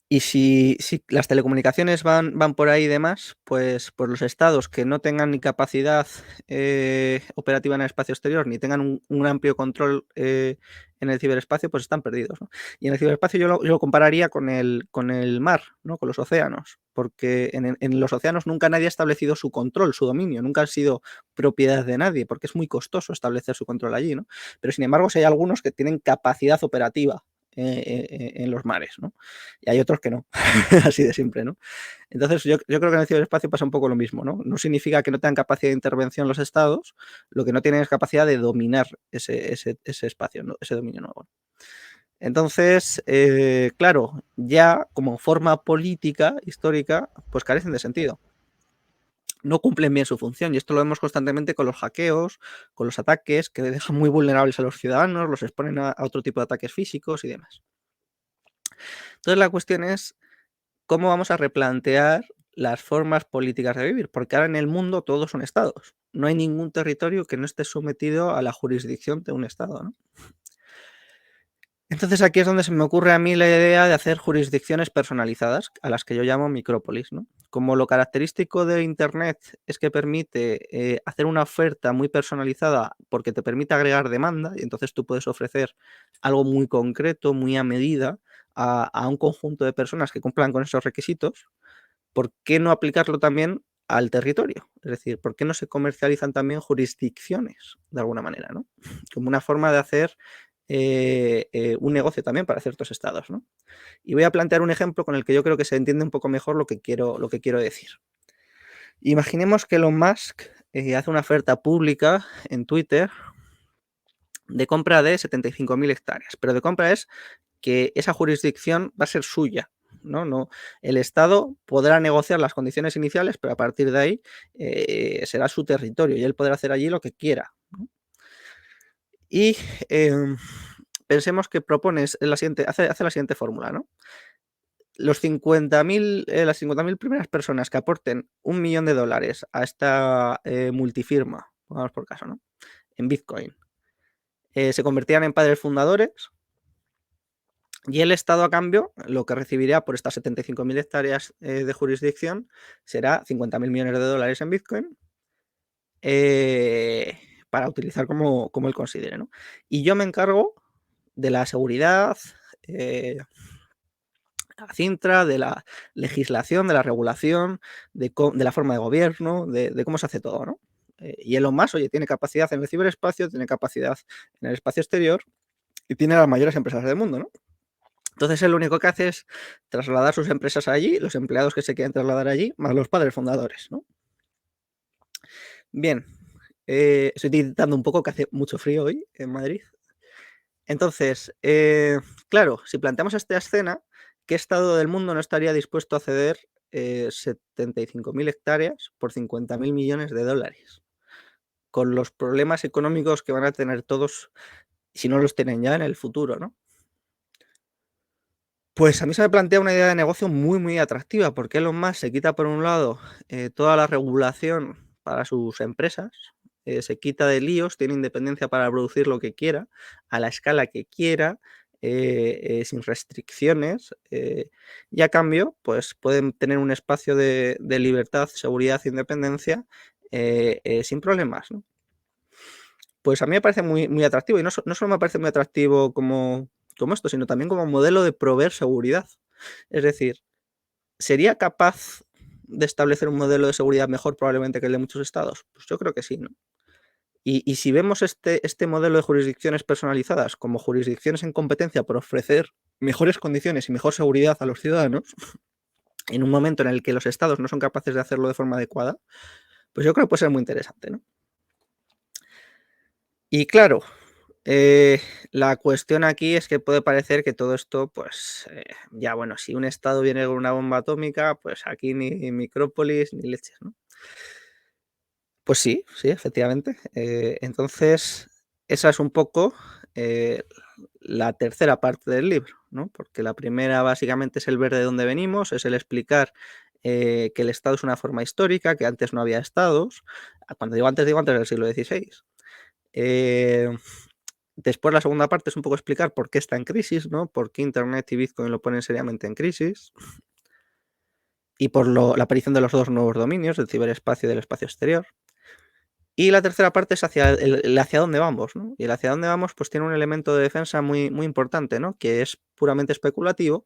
Y si las telecomunicaciones van por ahí y demás, pues los estados que no tengan ni capacidad operativa en el espacio exterior, ni tengan un amplio control en el ciberespacio, pues están perdidos, ¿no? Y en el ciberespacio yo lo compararía con el mar, ¿no? Con los océanos, porque en los océanos nunca nadie ha establecido su control, su dominio, nunca han sido propiedad de nadie, porque es muy costoso establecer su control allí, ¿no? Pero sin embargo, si hay algunos que tienen capacidad operativa en los mares, ¿no? Y hay otros que no, así de siempre, ¿no? Entonces, yo creo que en el ciberespacio pasa un poco lo mismo, ¿no? No significa que no tengan capacidad de intervención los estados, lo que no tienen es capacidad de dominar ese espacio, ¿no? Ese dominio nuevo. Entonces, claro, ya como forma política histórica, pues carecen de sentido. No cumplen bien su función, y esto lo vemos constantemente con los hackeos, con los ataques que dejan muy vulnerables a los ciudadanos, los exponen a otro tipo de ataques físicos y demás. Entonces, la cuestión es cómo vamos a replantear las formas políticas de vivir, porque ahora en el mundo todos son estados. No hay ningún territorio que no esté sometido a la jurisdicción de un estado, ¿no? Entonces aquí es donde se me ocurre a mí la idea de hacer jurisdicciones personalizadas, a las que yo llamo micrópolis, ¿no? Como lo característico de Internet es que permite hacer una oferta muy personalizada porque te permite agregar demanda y entonces tú puedes ofrecer algo muy concreto, muy a medida a un conjunto de personas que cumplan con esos requisitos. ¿Por qué no aplicarlo también al territorio? Es decir, ¿por qué no se comercializan también jurisdicciones de alguna manera, ¿no? Como una forma de hacer un negocio también para ciertos estados, ¿no? Y voy a plantear un ejemplo con el que yo creo que se entiende un poco mejor lo que quiero decir. Imaginemos que Elon Musk hace una oferta pública en Twitter de compra de 75.000 hectáreas, pero de compra es que esa jurisdicción va a ser suya, ¿no? El Estado podrá negociar las condiciones iniciales, pero a partir de ahí será su territorio y él podrá hacer allí lo que quiera, ¿no? Y pensemos que propones hace la siguiente fórmula, ¿no? Las 50.000 primeras personas que aporten $1 millón a esta multifirma, pongamos por caso, ¿no? En Bitcoin, se convertían en padres fundadores y el Estado a cambio lo que recibiría por estas 75.000 hectáreas de jurisdicción será $50.000 millones en Bitcoin para utilizar como él considere, ¿no? Y yo me encargo de la seguridad, la Cintra, de la legislación, de la regulación, de la forma de gobierno, de cómo se hace todo, ¿no? Y Elon Musk, oye, tiene capacidad en el ciberespacio, tiene capacidad en el espacio exterior y tiene las mayores empresas del mundo, ¿no? Entonces él lo único que hace es trasladar sus empresas allí, los empleados que se quieren trasladar allí, más los padres fundadores, ¿no? Bien, estoy titando un poco que hace mucho frío hoy en Madrid. Entonces, claro, si planteamos esta escena, ¿qué estado del mundo no estaría dispuesto a ceder 75.000 hectáreas por $50.000 millones? Con los problemas económicos que van a tener todos, si no los tienen ya en el futuro, ¿no? Pues a mí se me plantea una idea de negocio muy, muy atractiva, porque Elon Musk se quita, por un lado, toda la regulación para sus empresas, se quita de líos, tiene independencia para producir lo que quiera, a la escala que quiera, sin restricciones, y a cambio, pues pueden tener un espacio de libertad, seguridad e independencia sin problemas, ¿no? Pues a mí me parece muy, muy atractivo, y no solo me parece muy atractivo como esto, sino también como modelo de proveer seguridad. Es decir, ¿sería capaz de establecer un modelo de seguridad mejor probablemente que el de muchos estados? Pues yo creo que sí, ¿no? Y si vemos este modelo de jurisdicciones personalizadas como jurisdicciones en competencia por ofrecer mejores condiciones y mejor seguridad a los ciudadanos, en un momento en el que los estados no son capaces de hacerlo de forma adecuada, pues yo creo que puede ser muy interesante, ¿no? Y claro, la cuestión aquí es que puede parecer que todo esto, pues, ya bueno, si un estado viene con una bomba atómica, pues aquí ni micrópolis ni leches, ¿no? Pues sí, efectivamente. Entonces, esa es un poco la tercera parte del libro, ¿no? Porque la primera básicamente es el ver de dónde venimos, es el explicar que el Estado es una forma histórica, que antes no había estados. Cuando digo antes del siglo XVI. Después la segunda parte es un poco explicar por qué está en crisis, ¿no? Por qué Internet y Bitcoin lo ponen seriamente en crisis. Y por la aparición de los dos nuevos dominios, del ciberespacio y del espacio exterior. Y la tercera parte es hacia dónde vamos, ¿no? Y el hacia dónde vamos pues tiene un elemento de defensa muy, muy importante, ¿no? Que es puramente especulativo,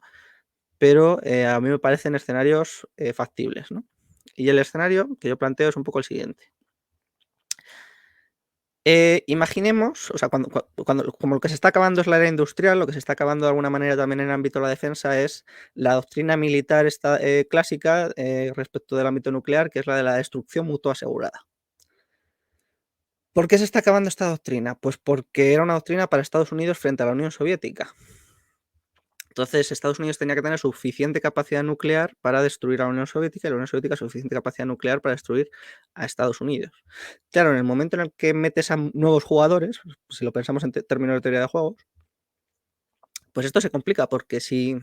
pero a mí me parecen escenarios factibles, ¿no? Y el escenario que yo planteo es un poco el siguiente. Imaginemos, o sea, como lo que se está acabando es la era industrial, lo que se está acabando de alguna manera también en el ámbito de la defensa es la doctrina militar clásica respecto del ámbito nuclear, que es la de la destrucción mutua asegurada. ¿Por qué se está acabando esta doctrina? Pues porque era una doctrina para Estados Unidos frente a la Unión Soviética. Entonces, Estados Unidos tenía que tener suficiente capacidad nuclear para destruir a la Unión Soviética y la Unión Soviética suficiente capacidad nuclear para destruir a Estados Unidos. Claro, en el momento en el que metes a nuevos jugadores, si lo pensamos en términos de teoría de juegos, pues esto se complica porque si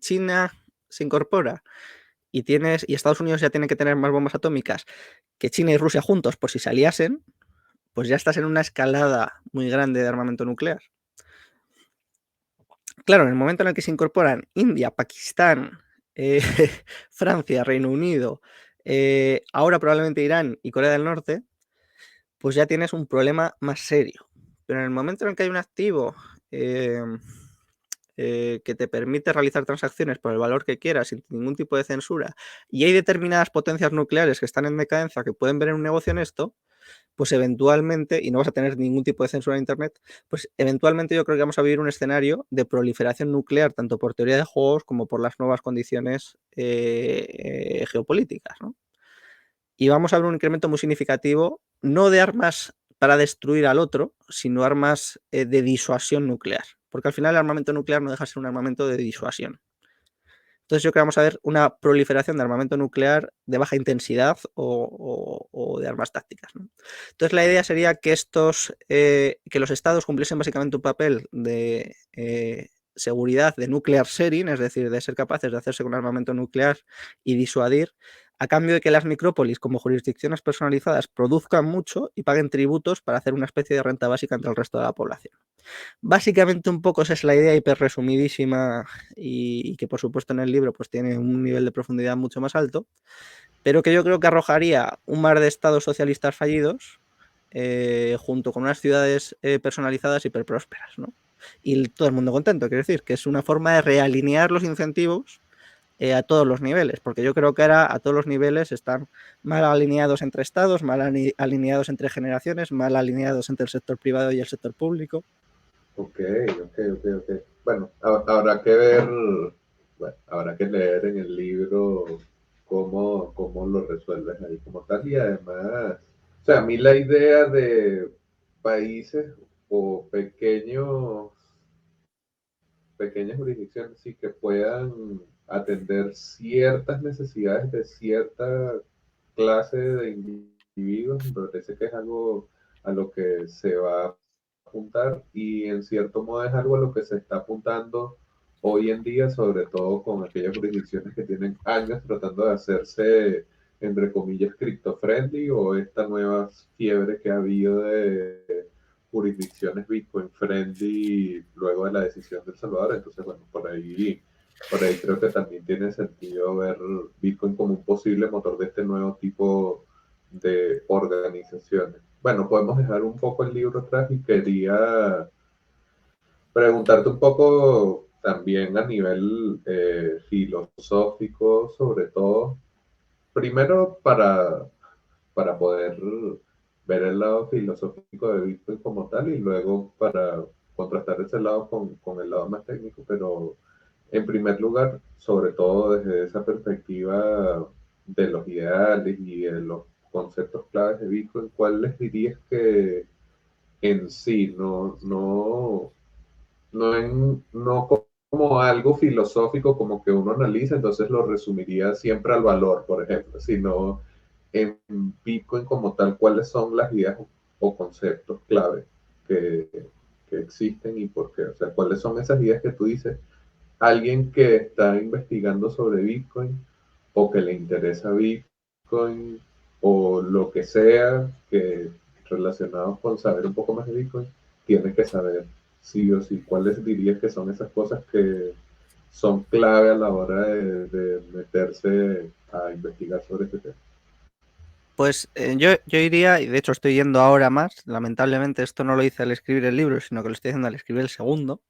China se incorpora y Estados Unidos ya tiene que tener más bombas atómicas que China y Rusia juntos por si se aliasen, pues ya estás en una escalada muy grande de armamento nuclear. Claro, en el momento en el que se incorporan India, Pakistán, Francia, Reino Unido, ahora probablemente Irán y Corea del Norte, pues ya tienes un problema más serio. Pero en el momento en el que hay un activo que te permite realizar transacciones por el valor que quieras sin ningún tipo de censura, y hay determinadas potencias nucleares que están en decadencia que pueden ver un negocio en esto, pues eventualmente, y no vas a tener ningún tipo de censura en Internet, pues eventualmente yo creo que vamos a vivir un escenario de proliferación nuclear, tanto por teoría de juegos como por las nuevas condiciones geopolíticas, ¿no? Y vamos a ver un incremento muy significativo, no de armas para destruir al otro, sino armas de disuasión nuclear. Porque al final el armamento nuclear no deja de ser un armamento de disuasión. Entonces yo creo que vamos a ver una proliferación de armamento nuclear de baja intensidad o de armas tácticas, ¿no? Entonces la idea sería que que los estados cumpliesen básicamente un papel de seguridad de nuclear sharing, es decir, de ser capaces de hacerse con armamento nuclear y disuadir, a cambio de que las micrópolis como jurisdicciones personalizadas produzcan mucho y paguen tributos para hacer una especie de renta básica entre el resto de la población. Básicamente un poco esa es la idea hiper resumidísima y que por supuesto en el libro pues tiene un nivel de profundidad mucho más alto, pero que yo creo que arrojaría un mar de estados socialistas fallidos junto con unas ciudades personalizadas hiperprósperas, ¿no? Y todo el mundo contento, quiero decir, que es una forma de realinear los incentivos a todos los niveles, porque yo creo que ahora a todos los niveles están mal alineados entre estados, mal alineados entre generaciones, mal alineados entre el sector privado y el sector público. Ok. Bueno, habrá que ver, bueno, habrá que leer en el libro cómo lo resuelves ahí como tal. Y además, o sea, a mí la idea de países o pequeñas jurisdicciones sí que puedan atender ciertas necesidades de cierta clase de individuos, me parece que es algo a lo que se va a apuntar y en cierto modo es algo a lo que se está apuntando hoy en día, sobre todo con aquellas jurisdicciones que tienen años tratando de hacerse, entre comillas, cripto-friendly o esta nueva fiebre que ha habido de jurisdicciones Bitcoin friendly luego de la decisión de El Salvador. Entonces, bueno, por ahí creo que también tiene sentido ver Bitcoin como un posible motor de este nuevo tipo de organizaciones. Bueno, podemos dejar un poco el libro atrás y quería preguntarte un poco también a nivel filosófico, sobre todo, primero para poder ver el lado filosófico de Bitcoin como tal y luego para contrastar ese lado con el lado más técnico, pero en primer lugar, sobre todo desde esa perspectiva de los ideales y de los conceptos claves de Bitcoin, ¿cuál les dirías que en sí, no como algo filosófico como que uno analiza, entonces lo resumiría siempre al valor, por ejemplo, sino en Bitcoin como tal, cuáles son las ideas o conceptos clave que, que existen y por qué? O sea, cuáles son esas ideas que tú dices, alguien que está investigando sobre Bitcoin o que le interesa Bitcoin o lo que sea que relacionado con saber un poco más de Bitcoin, tiene que saber sí o sí. ¿Cuáles dirías que son esas cosas que son clave a la hora de meterse a investigar sobre este tema? Pues yo iría, y de hecho estoy yendo ahora más, lamentablemente esto no lo hice al escribir el libro, sino que lo estoy haciendo al escribir el segundo,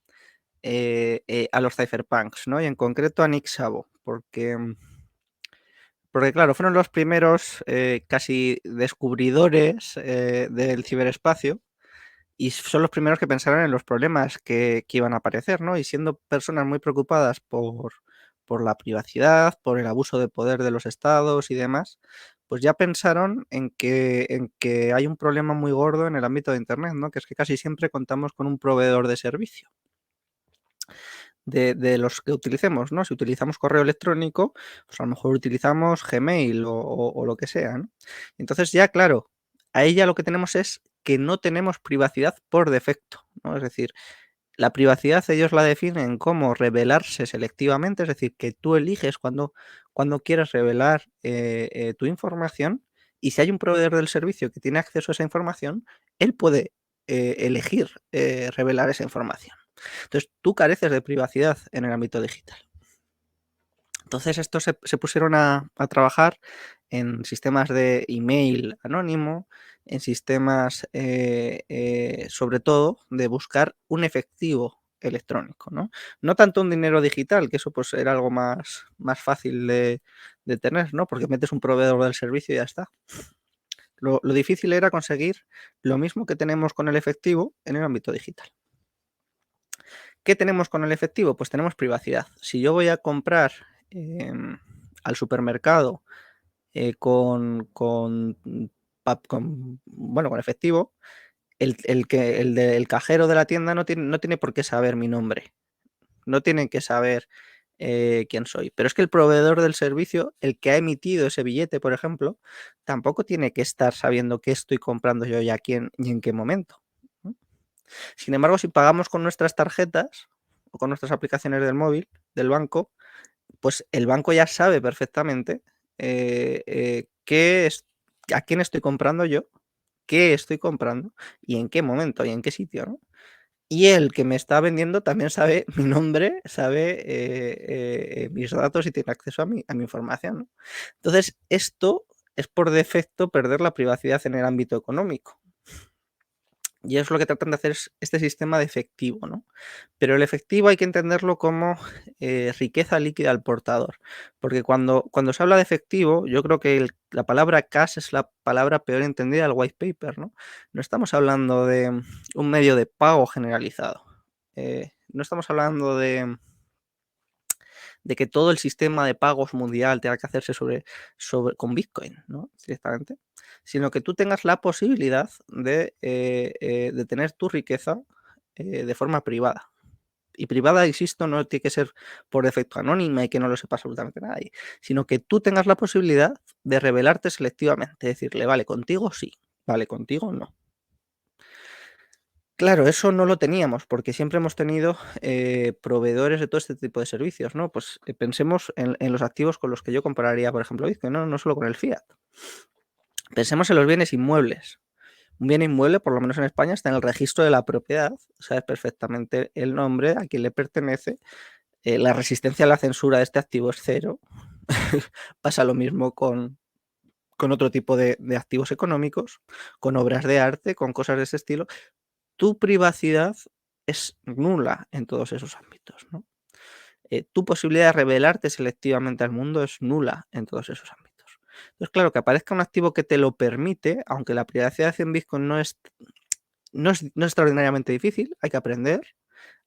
a los cypherpunks, ¿no? Y en concreto a Nick Szabo, porque el Porque claro, fueron los primeros casi descubridores del ciberespacio y son los primeros que pensaron en los problemas que iban a aparecer, ¿no? Y siendo personas muy preocupadas por la privacidad, por el abuso de poder de los estados y demás, pues ya pensaron en que hay un problema muy gordo en el ámbito de Internet, ¿no? Que es que casi siempre contamos con un proveedor de servicio. De los que utilicemos, ¿no? Si utilizamos correo electrónico, pues a lo mejor utilizamos Gmail o lo que sea, ¿no? Entonces ya, claro, ahí ya lo que tenemos es que no tenemos privacidad por defecto, ¿no? Es decir, la privacidad ellos la definen como revelarse selectivamente, es decir, que tú eliges cuando quieres revelar tu información y si hay un proveedor del servicio que tiene acceso a esa información, él puede elegir revelar esa información. Entonces, tú careces de privacidad en el ámbito digital. Entonces, estos se pusieron a trabajar en sistemas de email anónimo, en sistemas, sobre todo, de buscar un efectivo electrónico, ¿no? No tanto un dinero digital, que eso pues era algo más fácil de tener, ¿no? Porque metes un proveedor del servicio y ya está. Lo difícil era conseguir lo mismo que tenemos con el efectivo en el ámbito digital. ¿Qué tenemos con el efectivo? Pues tenemos privacidad. Si yo voy a comprar al supermercado con efectivo, el cajero de la tienda no tiene por qué saber mi nombre, no tienen que saber quién soy. Pero es que el proveedor del servicio, el que ha emitido ese billete, por ejemplo, tampoco tiene que estar sabiendo qué estoy comprando yo y a quién y en qué momento, ¿no? Sin embargo, si pagamos con nuestras tarjetas o con nuestras aplicaciones del móvil, del banco, pues el banco ya sabe perfectamente a quién estoy comprando yo, qué estoy comprando y en qué momento y en qué sitio, ¿no? Y el que me está vendiendo también sabe mi nombre, sabe mis datos y tiene acceso a mi información, ¿no? Entonces, esto es por defecto perder la privacidad en el ámbito económico. Y es lo que tratan de hacer es este sistema de efectivo, ¿no? Pero el efectivo hay que entenderlo como riqueza líquida al portador. Porque cuando se habla de efectivo, yo creo que la palabra cash es la palabra peor entendida del white paper, ¿no? No estamos hablando de un medio de pago generalizado. No estamos hablando de que todo el sistema de pagos mundial tenga que hacerse con Bitcoin, ¿no? Directamente. Sino que tú tengas la posibilidad de tener tu riqueza de forma privada. Y privada, insisto, no tiene que ser por defecto anónima y que no lo sepa absolutamente nadie, sino que tú tengas la posibilidad de revelarte selectivamente, decirle, vale, contigo sí, vale, contigo no. Claro, eso no lo teníamos, porque siempre hemos tenido proveedores de todo este tipo de servicios, ¿no? Pues pensemos en los activos con los que yo compraría, por ejemplo, Bitcoin, no solo con el fiat. Pensemos en los bienes inmuebles. Un bien inmueble, por lo menos en España, está en el registro de la propiedad, sabes perfectamente el nombre, a quién le pertenece, la resistencia a la censura de este activo es cero. Pasa lo mismo con otro tipo de activos económicos, con obras de arte, con cosas de ese estilo. Tu privacidad es nula en todos esos ámbitos, ¿no? Tu posibilidad de revelarte selectivamente al mundo es nula en todos esos ámbitos. Entonces, claro, que aparezca un activo que te lo permite, aunque la privacidad en Bitcoin no es extraordinariamente difícil, hay que aprender,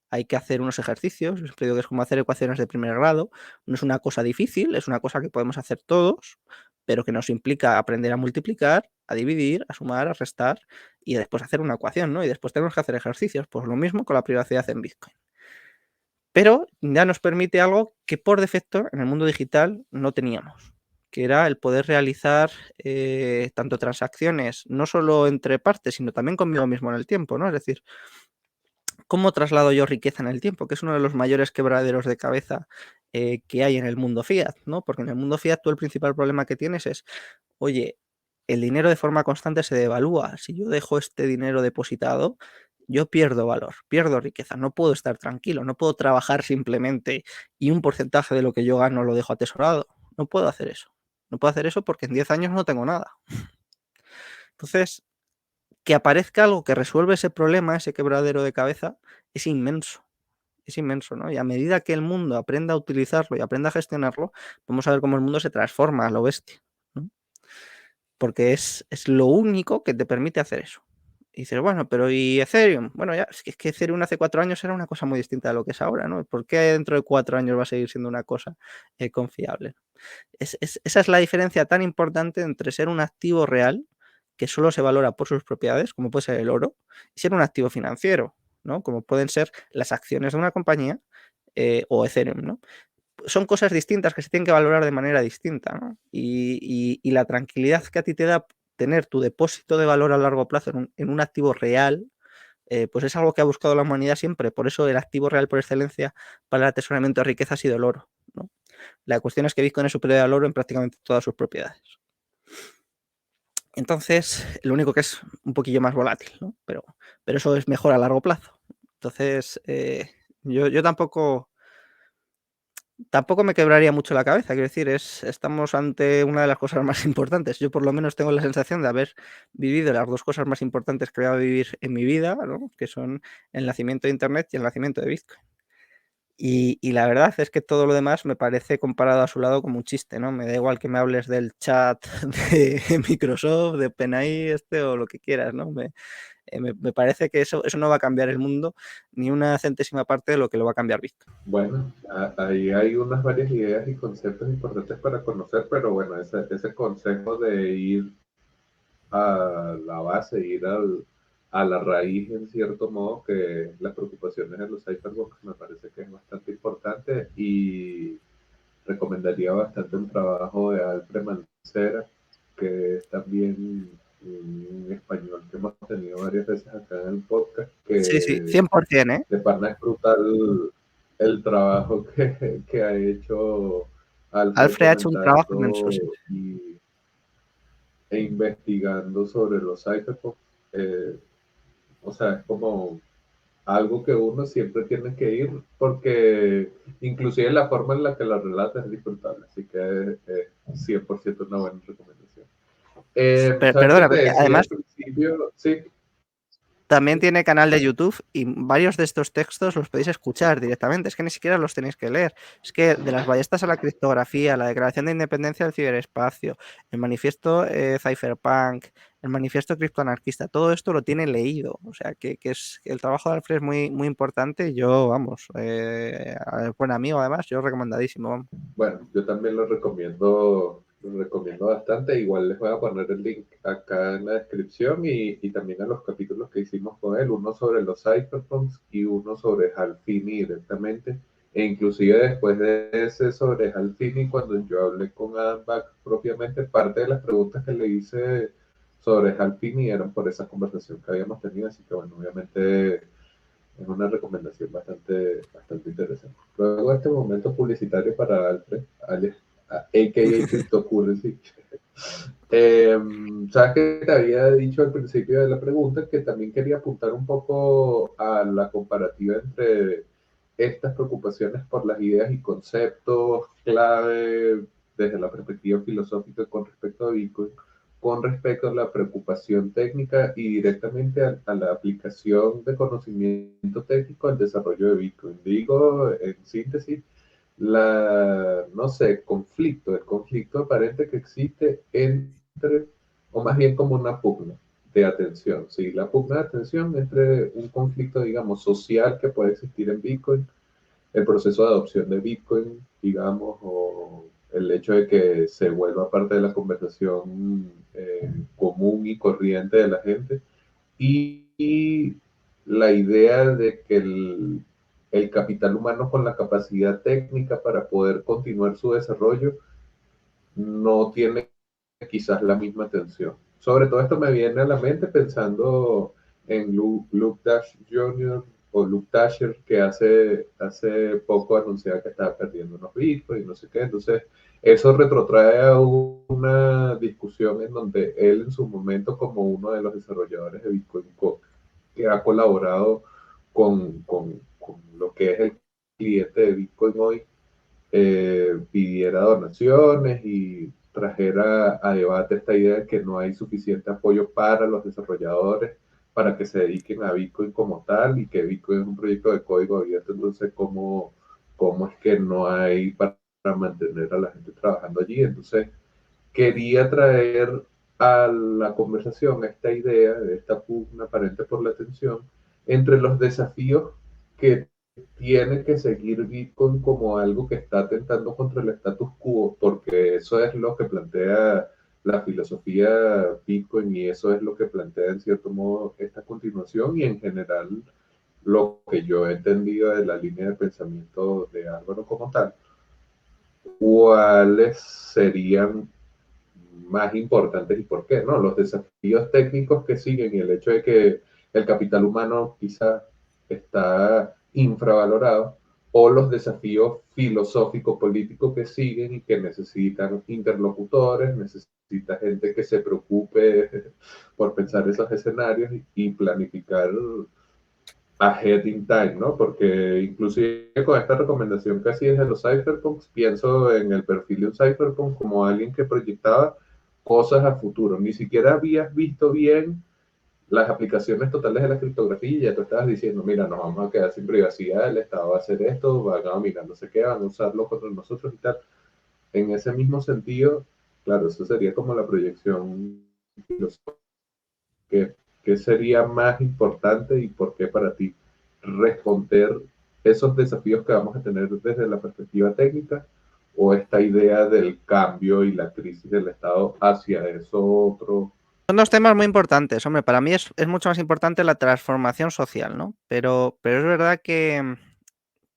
hay que hacer unos ejercicios. Yo siempre digo que es como hacer ecuaciones de primer grado. No es una cosa difícil, es una cosa que podemos hacer todos, pero que nos implica aprender a multiplicar, a dividir, a sumar, a restar y después hacer una ecuación, ¿no? Y después tenemos que hacer ejercicios. Pues lo mismo con la privacidad en Bitcoin. Pero ya nos permite algo que por defecto en el mundo digital no teníamos, que era el poder realizar tanto transacciones, no solo entre partes, sino también conmigo mismo en el tiempo, ¿no? Es decir, ¿cómo traslado yo riqueza en el tiempo? Que es uno de los mayores quebraderos de cabeza que hay en el mundo fiat, ¿no? Porque en el mundo fiat tú el principal problema que tienes es, oye, el dinero de forma constante se devalúa. Si yo dejo este dinero depositado, yo pierdo valor, pierdo riqueza, no puedo estar tranquilo, no puedo trabajar simplemente y un porcentaje de lo que yo gano lo dejo atesorado. No puedo hacer eso. No puedo hacer eso porque en 10 años no tengo nada. Entonces, que aparezca algo que resuelve ese problema, ese quebradero de cabeza, es inmenso. es inmenso, ¿no? Y a medida que el mundo aprenda a utilizarlo y aprenda a gestionarlo, vamos a ver cómo el mundo se transforma a lo bestia, ¿no? Porque es lo único que te permite hacer eso. Y dices, bueno, pero ¿y Ethereum? Bueno, ya, es que Ethereum hace 4 años era una cosa muy distinta de lo que es ahora, ¿no? ¿Por qué dentro de 4 años va a seguir siendo una cosa confiable? Esa es la diferencia tan importante entre ser un activo real, que solo se valora por sus propiedades, como puede ser el oro, y ser un activo financiero, ¿no? Como pueden ser las acciones de una compañía o Ethereum, ¿no? Son cosas distintas que se tienen que valorar de manera distinta, ¿no? Y la tranquilidad que a ti te da tener tu depósito de valor a largo plazo en un activo real, pues es algo que ha buscado la humanidad siempre. Por eso el activo real por excelencia para el atesoramiento de riqueza ha sido el oro, ¿no? La cuestión es que Bitcoin es superior al oro en prácticamente todas sus propiedades. Entonces, lo único que es un poquillo más volátil, ¿no? Pero eso es mejor a largo plazo. Entonces, yo tampoco me quebraría mucho la cabeza. Quiero decir, estamos ante una de las cosas más importantes. Yo por lo menos tengo la sensación de haber vivido las 2 cosas más importantes que voy a vivir en mi vida, ¿no? Que son el nacimiento de Internet y el nacimiento de Bitcoin. Y la verdad es que todo lo demás me parece comparado a su lado como un chiste, ¿no? Me da igual que me hables del chat de Microsoft, de OpenAI o lo que quieras, ¿no? Me parece que eso no va a cambiar el mundo ni una centésima parte de lo que lo va a cambiar Bitcoin. Bueno, ahí hay unas varias ideas y conceptos importantes para conocer, pero bueno, ese consejo de ir a la base, a la raíz en cierto modo, que las preocupaciones de los cyberpunks me parece que es bastante importante y recomendaría bastante el trabajo de Alfred Mancera, que es también un español que hemos tenido varias veces acá en el podcast, Sí, sí, que 100%, ¿eh? de pana es brutal el trabajo que ha hecho Alfred Alfred ha hecho un trabajo inmenso, comentando sí. e investigando sobre los cyberpunks. O sea, es como algo que uno siempre tiene que ir porque inclusive la forma en la que la relata es disfrutable, así que es 100% una buena recomendación. ¿Sabes qué Perdona, te porque decía al además principio? Sí, también tiene canal de YouTube y varios de estos textos los podéis escuchar directamente, es que ni siquiera los tenéis que leer. Es que de las ballestas a la criptografía, la Declaración de Independencia del Ciberespacio, el manifiesto Cypherpunk, el manifiesto criptoanarquista, todo esto lo tiene leído. O sea, que el trabajo de Alfred es muy, muy importante. Yo, vamos, buen amigo además, yo recomendadísimo. Vamos. bueno, yo también lo recomiendo bastante. Igual les voy a poner el link acá en la descripción y también a los capítulos que hicimos con él, uno sobre los cyberpunks y uno sobre Hal Finney directamente. E inclusive después de ese sobre Hal Finney, cuando yo hablé con Adam Back propiamente, parte de las preguntas que le hice sobre Hal Finney eran por esa conversación que habíamos tenido, así que bueno, obviamente es una recomendación bastante interesante. Luego este momento publicitario para Alfred, a.k.a. Cryptocurrency. Sabes que te había dicho al principio de la pregunta que también quería apuntar un poco a la comparativa entre estas preocupaciones por las ideas y conceptos clave desde la perspectiva filosófica con respecto a Bitcoin, con respecto a la preocupación técnica y directamente a la aplicación de conocimiento técnico al desarrollo de Bitcoin. Digo, en síntesis, no sé, el conflicto aparente que existe entre, o más bien como una pugna de atención, ¿sí? La pugna de atención entre un conflicto, digamos, social que puede existir en Bitcoin, el proceso de adopción de Bitcoin, digamos, o el hecho de que se vuelva parte de la conversación común y corriente de la gente, y la idea de que el capital humano con la capacidad técnica para poder continuar su desarrollo no tiene quizás la misma atención. Sobre todo esto me viene a la mente pensando en Luke Dash Jr. o Luke Dasher, que hace poco anunciaba que estaba perdiendo unos bitcoins y no sé qué. Entonces, eso retrotrae a una discusión en donde él en su momento, como uno de los desarrolladores de Bitcoin, que ha colaborado con lo que es el cliente de Bitcoin hoy, pidiera donaciones y trajera a debate esta idea de que no hay suficiente apoyo para los desarrolladores para que se dediquen a Bitcoin como tal y que Bitcoin es un proyecto de código abierto, entonces cómo es que no hay para mantener a la gente trabajando allí. Entonces quería traer a la conversación esta idea de esta pugna aparente por la atención entre los desafíos que tiene que seguir Bitcoin como algo que está atentando contra el status quo, porque eso es lo que plantea la filosofía Bitcoin y eso es lo que plantea en cierto modo esta continuación y en general lo que yo he entendido de la línea de pensamiento de Álvaro como tal. ¿Cuáles serían más importantes y por qué? ¿No? Los desafíos técnicos que siguen y el hecho de que el capital humano quizá está infravalorado, o los desafíos filosóficos políticos que siguen y que necesitan interlocutores, necesita gente que se preocupe por pensar esos escenarios y planificar ahead in time, ¿no? Porque inclusive con esta recomendación casi desde los cypherpunks, pienso en el perfil de un cypherpunk como alguien que proyectaba cosas a futuro. Ni siquiera habías visto bien las aplicaciones totales de la criptografía y ya tú estabas diciendo, mira, nos vamos a quedar sin privacidad, el Estado va a hacer esto, van a mirar no sé qué, van a usarlo contra nosotros y tal. En ese mismo sentido, claro, eso sería como la proyección filosófica. ¿Qué, qué sería más importante y por qué para ti responder esos desafíos que vamos a tener desde la perspectiva técnica o esta idea del cambio y la crisis del Estado hacia eso otro? Son dos temas muy importantes. Hombre, para mí es mucho más importante la transformación social, ¿no? Pero es verdad que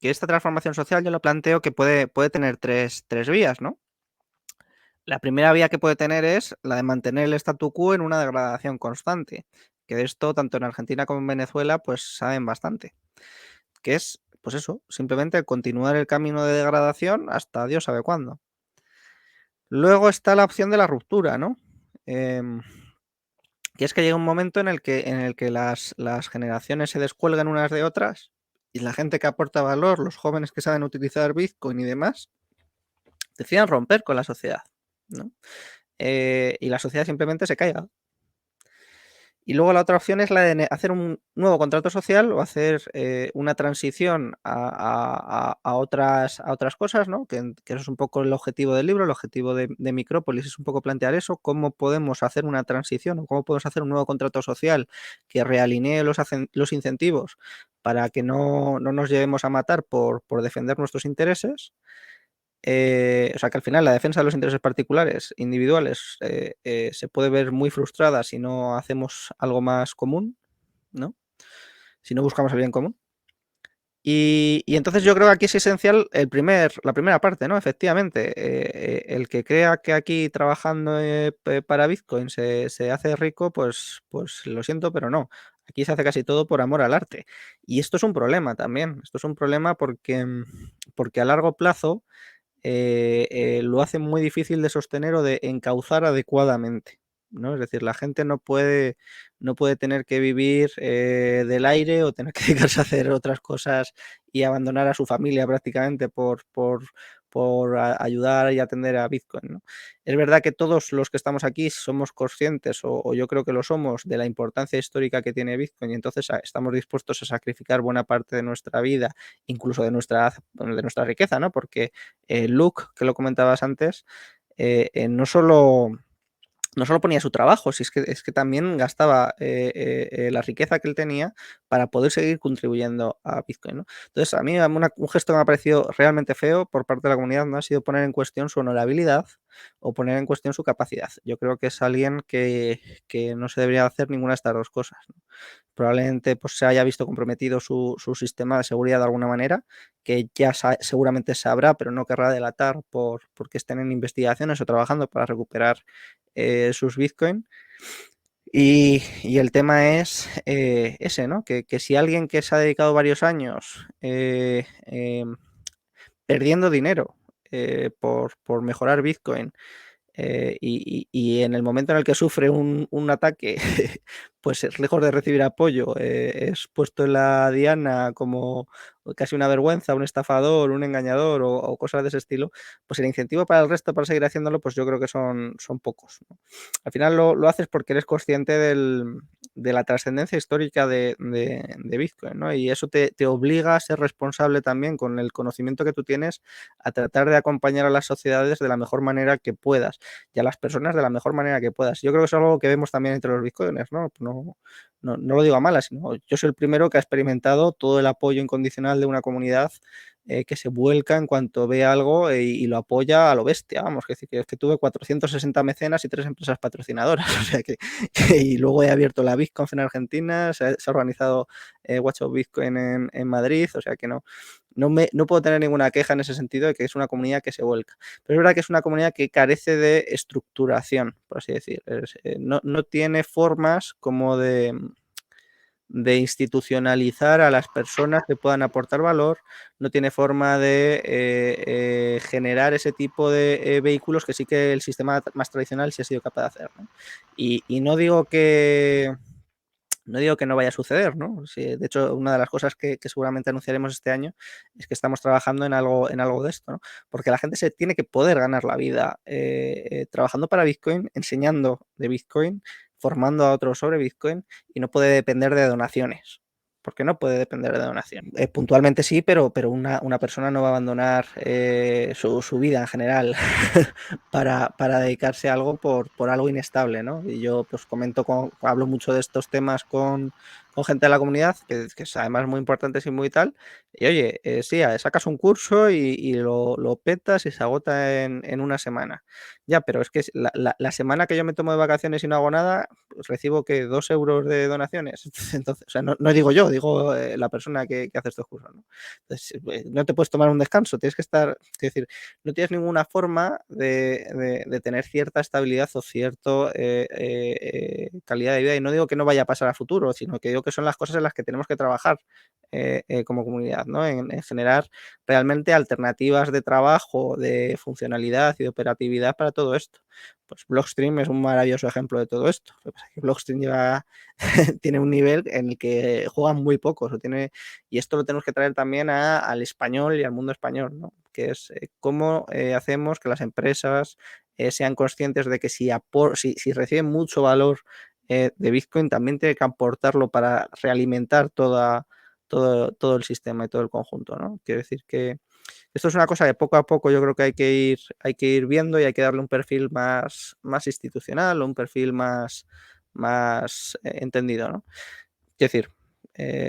esta transformación social yo lo planteo que puede tener tres vías, ¿no? La primera vía que puede tener es la de mantener el statu quo en una degradación constante, que de esto tanto en Argentina como en Venezuela pues saben bastante, que es pues eso, simplemente continuar el camino de degradación hasta Dios sabe cuándo. Luego está la opción de la ruptura, ¿no? Que es que llega un momento en el que las generaciones se descuelgan unas de otras y la gente que aporta valor, los jóvenes que saben utilizar Bitcoin y demás, deciden romper con la sociedad, ¿no? Y la sociedad simplemente se caiga. Y luego la otra opción es la de hacer un nuevo contrato social o hacer una transición a otras cosas, ¿no? Que eso es un poco el objetivo del libro, el objetivo de Micrópolis es un poco plantear eso, cómo podemos hacer una transición o cómo podemos hacer un nuevo contrato social que realinee los incentivos para que no nos llevemos a matar por defender nuestros intereses. O sea que al final la defensa de los intereses particulares, individuales, se puede ver muy frustrada si no hacemos algo más común, ¿no? Si no buscamos el bien común. Y entonces yo creo que aquí es esencial la primera parte, ¿no? Efectivamente, el que crea que aquí trabajando para Bitcoin se hace rico, pues lo siento, pero no. Aquí se hace casi todo por amor al arte. Y esto es un problema también. Esto es un problema porque a largo plazo lo hace muy difícil de sostener o de encauzar adecuadamente, ¿no? Es decir, la gente no puede tener que vivir del aire o tener que dedicarse a hacer otras cosas y abandonar a su familia prácticamente por ayudar y atender a Bitcoin, ¿no? Es verdad que todos los que estamos aquí somos conscientes, o yo creo que lo somos, de la importancia histórica que tiene Bitcoin y entonces estamos dispuestos a sacrificar buena parte de nuestra vida, incluso de nuestra riqueza, ¿no? Porque Luke, que lo comentabas antes, no solo ponía su trabajo, si es que también gastaba la riqueza que él tenía para poder seguir contribuyendo a Bitcoin, ¿no? Entonces, a mí un gesto que me ha parecido realmente feo por parte de la comunidad no ha sido poner en cuestión su honorabilidad o poner en cuestión su capacidad. Yo creo que es alguien que no se debería hacer ninguna de estas dos cosas, ¿no? Probablemente pues, se haya visto comprometido su sistema de seguridad de alguna manera, que ya seguramente sabrá, pero no querrá delatar porque estén en investigaciones o trabajando para recuperar sus Bitcoin. Y el tema es ese, ¿no? Que si alguien que se ha dedicado varios años perdiendo dinero por mejorar Bitcoin y en el momento en el que sufre un ataque, pues lejos de recibir apoyo, es puesto en la diana como casi una vergüenza, un estafador, un engañador o cosas de ese estilo, pues el incentivo para el resto para seguir haciéndolo, pues yo creo que son pocos, ¿no? Al final lo haces porque eres consciente la trascendencia histórica de Bitcoin, ¿no? Y eso te obliga a ser responsable también con el conocimiento que tú tienes a tratar de acompañar a las sociedades de la mejor manera que puedas y a las personas de la mejor manera que puedas. Yo creo que es algo que vemos también entre los bitcoiners, ¿no? No lo digo a malas, sino yo soy el primero que ha experimentado todo el apoyo incondicional de una comunidad que se vuelca en cuanto ve algo y lo apoya a lo bestia, vamos, que tuve 460 mecenas y 3 empresas patrocinadoras, o sea y luego he abierto la BitConf en Argentina, se ha organizado Watch of Bitcoin en Madrid, o sea que no puedo tener ninguna queja en ese sentido de que es una comunidad que se vuelca. Pero es verdad que es una comunidad que carece de estructuración, por así decir. No tiene formas como de institucionalizar a las personas que puedan aportar valor, no tiene forma de generar ese tipo de vehículos que sí que el sistema más tradicional sí ha sido capaz de hacer, ¿no? Y no digo que no vaya a suceder, ¿no? Sí, de hecho, una de las cosas que seguramente anunciaremos este año es que estamos trabajando en algo de esto, ¿no? Porque la gente se tiene que poder ganar la vida trabajando para Bitcoin, enseñando de Bitcoin, formando a otros sobre Bitcoin y no puede depender de donaciones. Porque no puede depender de donaciones. Puntualmente sí, pero una persona no va a abandonar su vida en general para dedicarse a algo por algo inestable, ¿no? Y yo pues hablo mucho de estos temas con gente de la comunidad, que es además muy importantes y muy tal, y oye, sí, sacas un curso y lo petas y se agota en una semana. Ya, pero es que la semana que yo me tomo de vacaciones y no hago nada, pues recibo que 2 euros de donaciones. Entonces, o sea, no digo yo, digo la persona que hace estos cursos, ¿no? Entonces, no te puedes tomar un descanso, tienes que estar, es decir, no tienes ninguna forma de tener cierta estabilidad o cierta calidad de vida. Y no digo que no vaya a pasar a futuro, sino que digo que son las cosas en las que tenemos que trabajar como comunidad, ¿no? En generar realmente alternativas de trabajo, de funcionalidad y de operatividad para todo esto. Pues Blockstream es un maravilloso ejemplo de todo esto. Blockstream tiene un nivel en el que juegan muy pocos. Y esto lo tenemos que traer también al español y al mundo español, ¿no? Que es cómo hacemos que las empresas sean conscientes de que si reciben mucho valor de Bitcoin, también tiene que aportarlo para realimentar todo el sistema y todo el conjunto, ¿no? Quiero decir que esto es una cosa que poco a poco yo creo que hay que ir viendo y hay que darle un perfil más institucional o un perfil más entendido, ¿no? Quiero decir,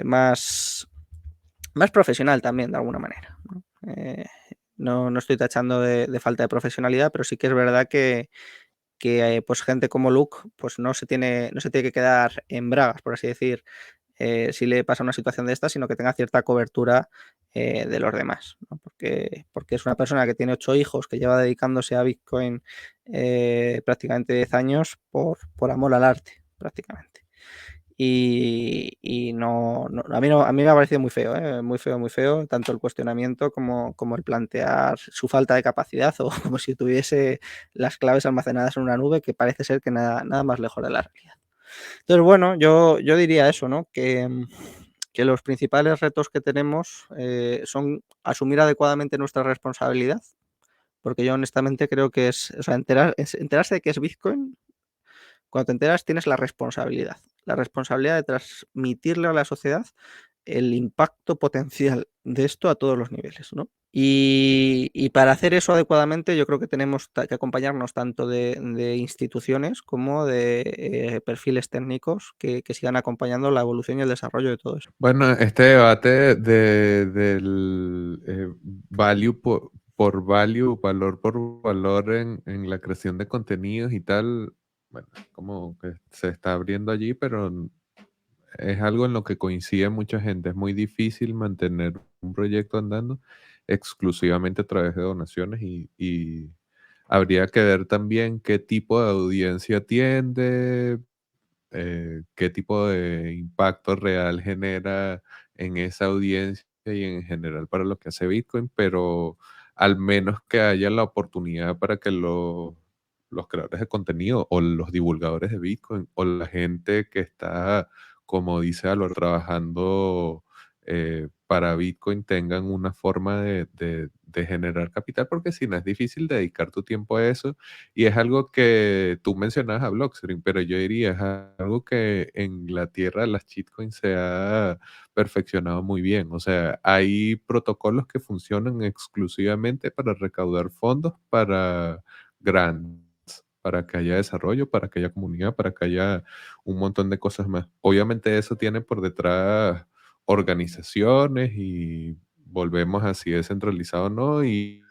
más profesional también, de alguna manera, ¿no? No estoy tachando de falta de profesionalidad, pero sí que es verdad que pues gente como Luke pues no se tiene que quedar en bragas, por así decir, si le pasa una situación de esta, sino que tenga cierta cobertura de los demás, ¿no? Porque es una persona que tiene 8 hijos, que lleva dedicándose a Bitcoin prácticamente 10 años por amor al arte, prácticamente. Y a mí me ha parecido muy feo, muy feo, tanto el cuestionamiento como el plantear su falta de capacidad o como si tuviese las claves almacenadas en una nube, que parece ser que nada más lejos de la realidad. Entonces, bueno, yo diría eso, ¿no? Que los principales retos que tenemos son asumir adecuadamente nuestra responsabilidad, porque yo honestamente creo que enterarse de qué es Bitcoin. Cuando te enteras, tienes la responsabilidad de transmitirle a la sociedad el impacto potencial de esto a todos los niveles, ¿no? Y para hacer eso adecuadamente, yo creo que tenemos que acompañarnos tanto de instituciones como de perfiles técnicos que sigan acompañando la evolución y el desarrollo de todo eso. Bueno, este debate del value por value, valor por valor en la creación de contenidos y tal, bueno, como que se está abriendo allí, pero es algo en lo que coincide mucha gente. Es muy difícil mantener un proyecto andando exclusivamente a través de donaciones y habría que ver también qué tipo de audiencia atiende, qué tipo de impacto real genera en esa audiencia y en general para lo que hace Bitcoin, pero al menos que haya la oportunidad para que los creadores de contenido o los divulgadores de Bitcoin o la gente que está, como dice trabajando para Bitcoin tengan una forma de de generar capital, porque si no es difícil dedicar tu tiempo a eso. Y es algo que tú mencionabas a Blockstream, pero yo diría, es algo que en la tierra de las shitcoins se ha perfeccionado muy bien. O sea, hay protocolos que funcionan exclusivamente para recaudar fondos para grants, para que haya desarrollo, para que haya comunidad, para que haya un montón de cosas más. Obviamente eso tiene por detrás organizaciones y volvemos así descentralizado, ¿no? Y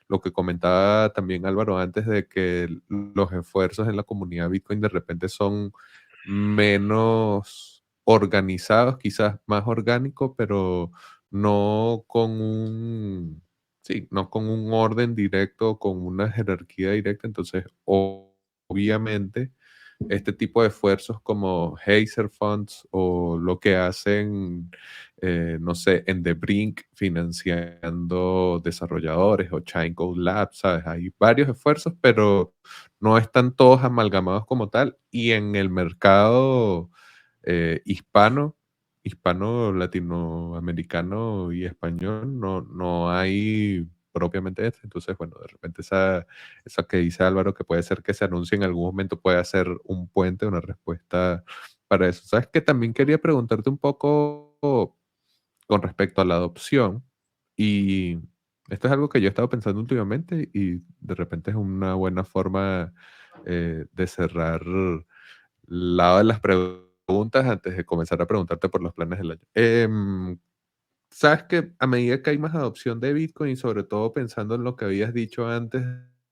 lo que comentaba también Álvaro antes de que los esfuerzos en la comunidad Bitcoin de repente son menos organizados, quizás más orgánicos, pero no con un, sí, no con un orden directo, con una jerarquía directa. Entonces, obviamente, este tipo de esfuerzos como Hazer Funds o lo que hacen, no sé, en The Brink financiando desarrolladores o Chain Code Labs, ¿sabes? Hay varios esfuerzos, pero no están todos amalgamados como tal. Y en el mercado hispano, latinoamericano y español, no hay propiamente esto. Entonces, bueno, de repente eso que dice Álvaro, que puede ser que se anuncie en algún momento, puede ser un puente, una respuesta para eso. ¿Sabes? Que también quería preguntarte un poco con respecto a la adopción, y esto es algo que yo he estado pensando últimamente y de repente es una buena forma de cerrar el lado de las preguntas antes de comenzar a preguntarte por los planes del año. Sabes que a medida que hay más adopción de Bitcoin, y sobre todo pensando en lo que habías dicho antes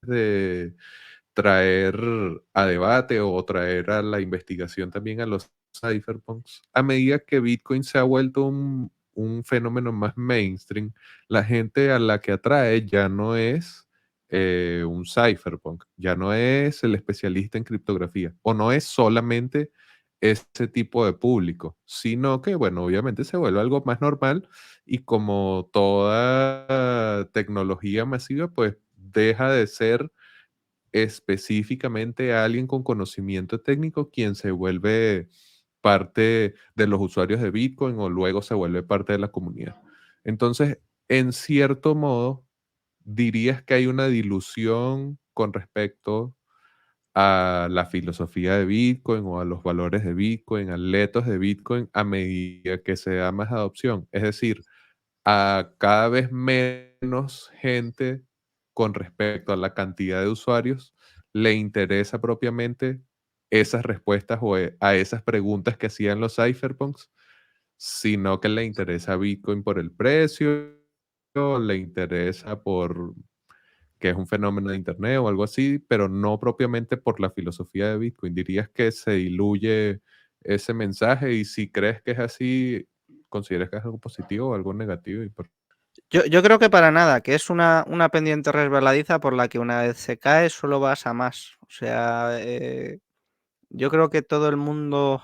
de traer a debate o traer a la investigación también a los cypherpunks, a medida que Bitcoin se ha vuelto un fenómeno más mainstream, la gente a la que atrae ya no es un cypherpunk, ya no es el especialista en criptografía, o no es solamente ese tipo de público, sino que, bueno, obviamente se vuelve algo más normal, y como toda tecnología masiva, pues deja de ser específicamente a alguien con conocimiento técnico quien se vuelve parte de los usuarios de Bitcoin o luego se vuelve parte de la comunidad. Entonces, en cierto modo, dirías que hay una dilución con respecto a la filosofía de Bitcoin o a los valores de Bitcoin, al ethos de Bitcoin a medida que se da más adopción. Es decir, a cada vez menos gente con respecto a la cantidad de usuarios le interesa propiamente esas respuestas o a esas preguntas que hacían los cypherpunks, sino que le interesa Bitcoin por el precio, le interesa por que es un fenómeno de Internet o algo así, pero no propiamente por la filosofía de Bitcoin. ¿Dirías que se diluye ese mensaje? Y si crees que es así, ¿consideras que es algo positivo o algo negativo? Yo creo que para nada, que es una pendiente resbaladiza por la que una vez se cae solo vas a más. O sea, yo creo que todo el mundo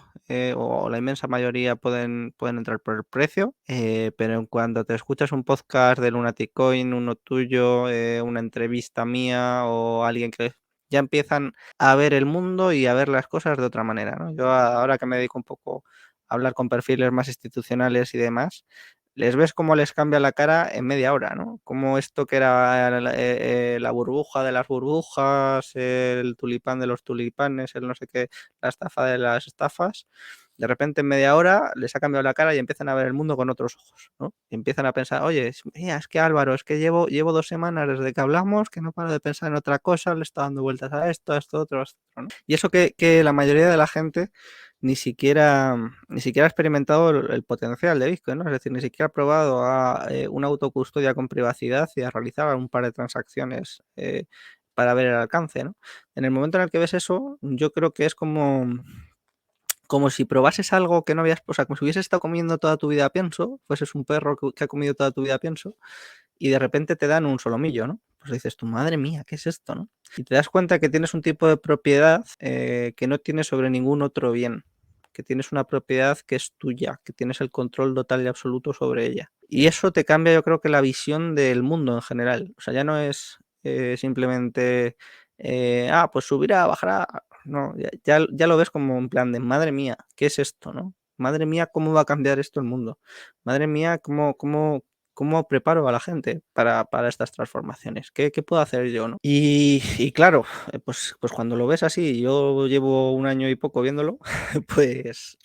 o la inmensa mayoría pueden entrar por el precio, pero en cuanto te escuchas un podcast de Lunatic Coin, uno tuyo, una entrevista mía o alguien que ya empiezan a ver el mundo y a ver las cosas de otra manera, ¿no? Yo ahora que me dedico un poco a hablar con perfiles más institucionales y demás, les ves cómo les cambia la cara en media hora, ¿no? Como esto que era la burbuja de las burbujas, el tulipán de los tulipanes, el no sé qué, la estafa de las estafas, de repente en media hora les ha cambiado la cara y empiezan a ver el mundo con otros ojos, ¿no? Y empiezan a pensar, oye, mira, es que Álvaro, es que llevo 2 semanas desde que hablamos que no paro de pensar en otra cosa, le está dando vueltas a esto, otro, ¿no? Y eso que la mayoría de la gente ni siquiera ha experimentado el potencial de Bitcoin, ¿no? Es decir, ni siquiera ha probado a una autocustodia con privacidad y a realizar un par de transacciones para ver el alcance, ¿no? En el momento en el que ves eso, yo creo que es como si probases algo que no habías, o sea, como si hubieses estado comiendo toda tu vida pienso, fueses un perro que ha comido toda tu vida pienso, y de repente te dan un solomillo, ¿no? Pues dices, tu madre mía, ¿qué es esto, no? Y te das cuenta que tienes un tipo de propiedad que no tienes sobre ningún otro bien, que tienes una propiedad que es tuya, que tienes el control total y absoluto sobre ella. Y eso te cambia, yo creo que la visión del mundo en general. O sea, ya no es simplemente, pues subirá, bajará. No, ya lo ves como en plan de, madre mía, ¿qué es esto, no? Madre mía, ¿cómo va a cambiar esto el mundo? Madre mía, ¿Cómo preparo a la gente para estas transformaciones? ¿Qué puedo hacer yo, no? Y claro, pues cuando lo ves así, yo llevo 1 año y poco viéndolo, pues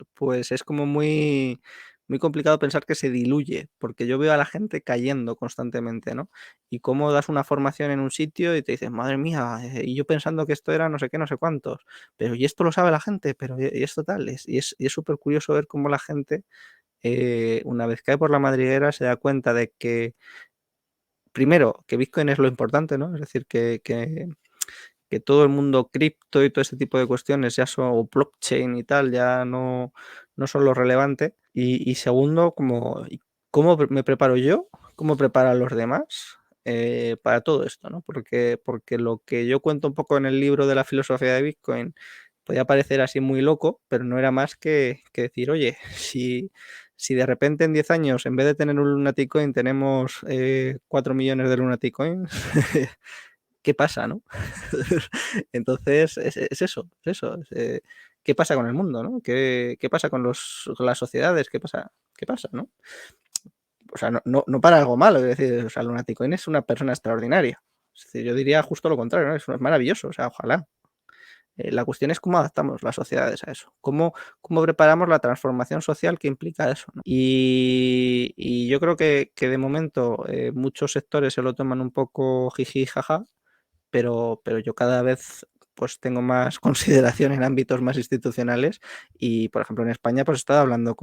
es como muy complicado pensar que se diluye, porque yo veo a la gente cayendo constantemente, ¿no? Y cómo das una formación en un sitio y te dices: "Madre mía, y yo pensando que esto era no sé qué, no sé cuántos, pero ¿y esto lo sabe la gente? Pero y esto tal". Y es supercurioso ver cómo la gente, una vez cae por la madriguera, se da cuenta de que, primero, que Bitcoin es lo importante, ¿no? Es decir, que todo el mundo cripto y todo este tipo de cuestiones ya son, o blockchain y tal, ya no son lo relevante. Y segundo, ¿cómo me preparo yo? ¿Cómo preparan los demás para todo esto, ¿no? Porque lo que yo cuento un poco en el libro de la filosofía de Bitcoin podía parecer así muy loco, pero no era más que decir, oye, si de repente en 10 años, en vez de tener un Lunatic Coin, tenemos 4 millones de Lunatic Coins, ¿qué pasa, no? Entonces, es eso, es eso. ¿Qué pasa con el mundo, no? ¿Qué pasa con las sociedades? ¿Qué pasa, no? O sea, no para algo malo, es decir, o sea, Lunaticoin es una persona extraordinaria. Es decir, yo diría justo lo contrario, ¿no? Es maravilloso, o sea, ojalá. La cuestión es cómo adaptamos las sociedades a eso, cómo preparamos la transformación social que implica eso, ¿no? Y yo creo que de momento muchos sectores se lo toman un poco jiji, jaja, pero yo cada vez pues tengo más consideración en ámbitos más institucionales y, por ejemplo, en España pues he estado hablando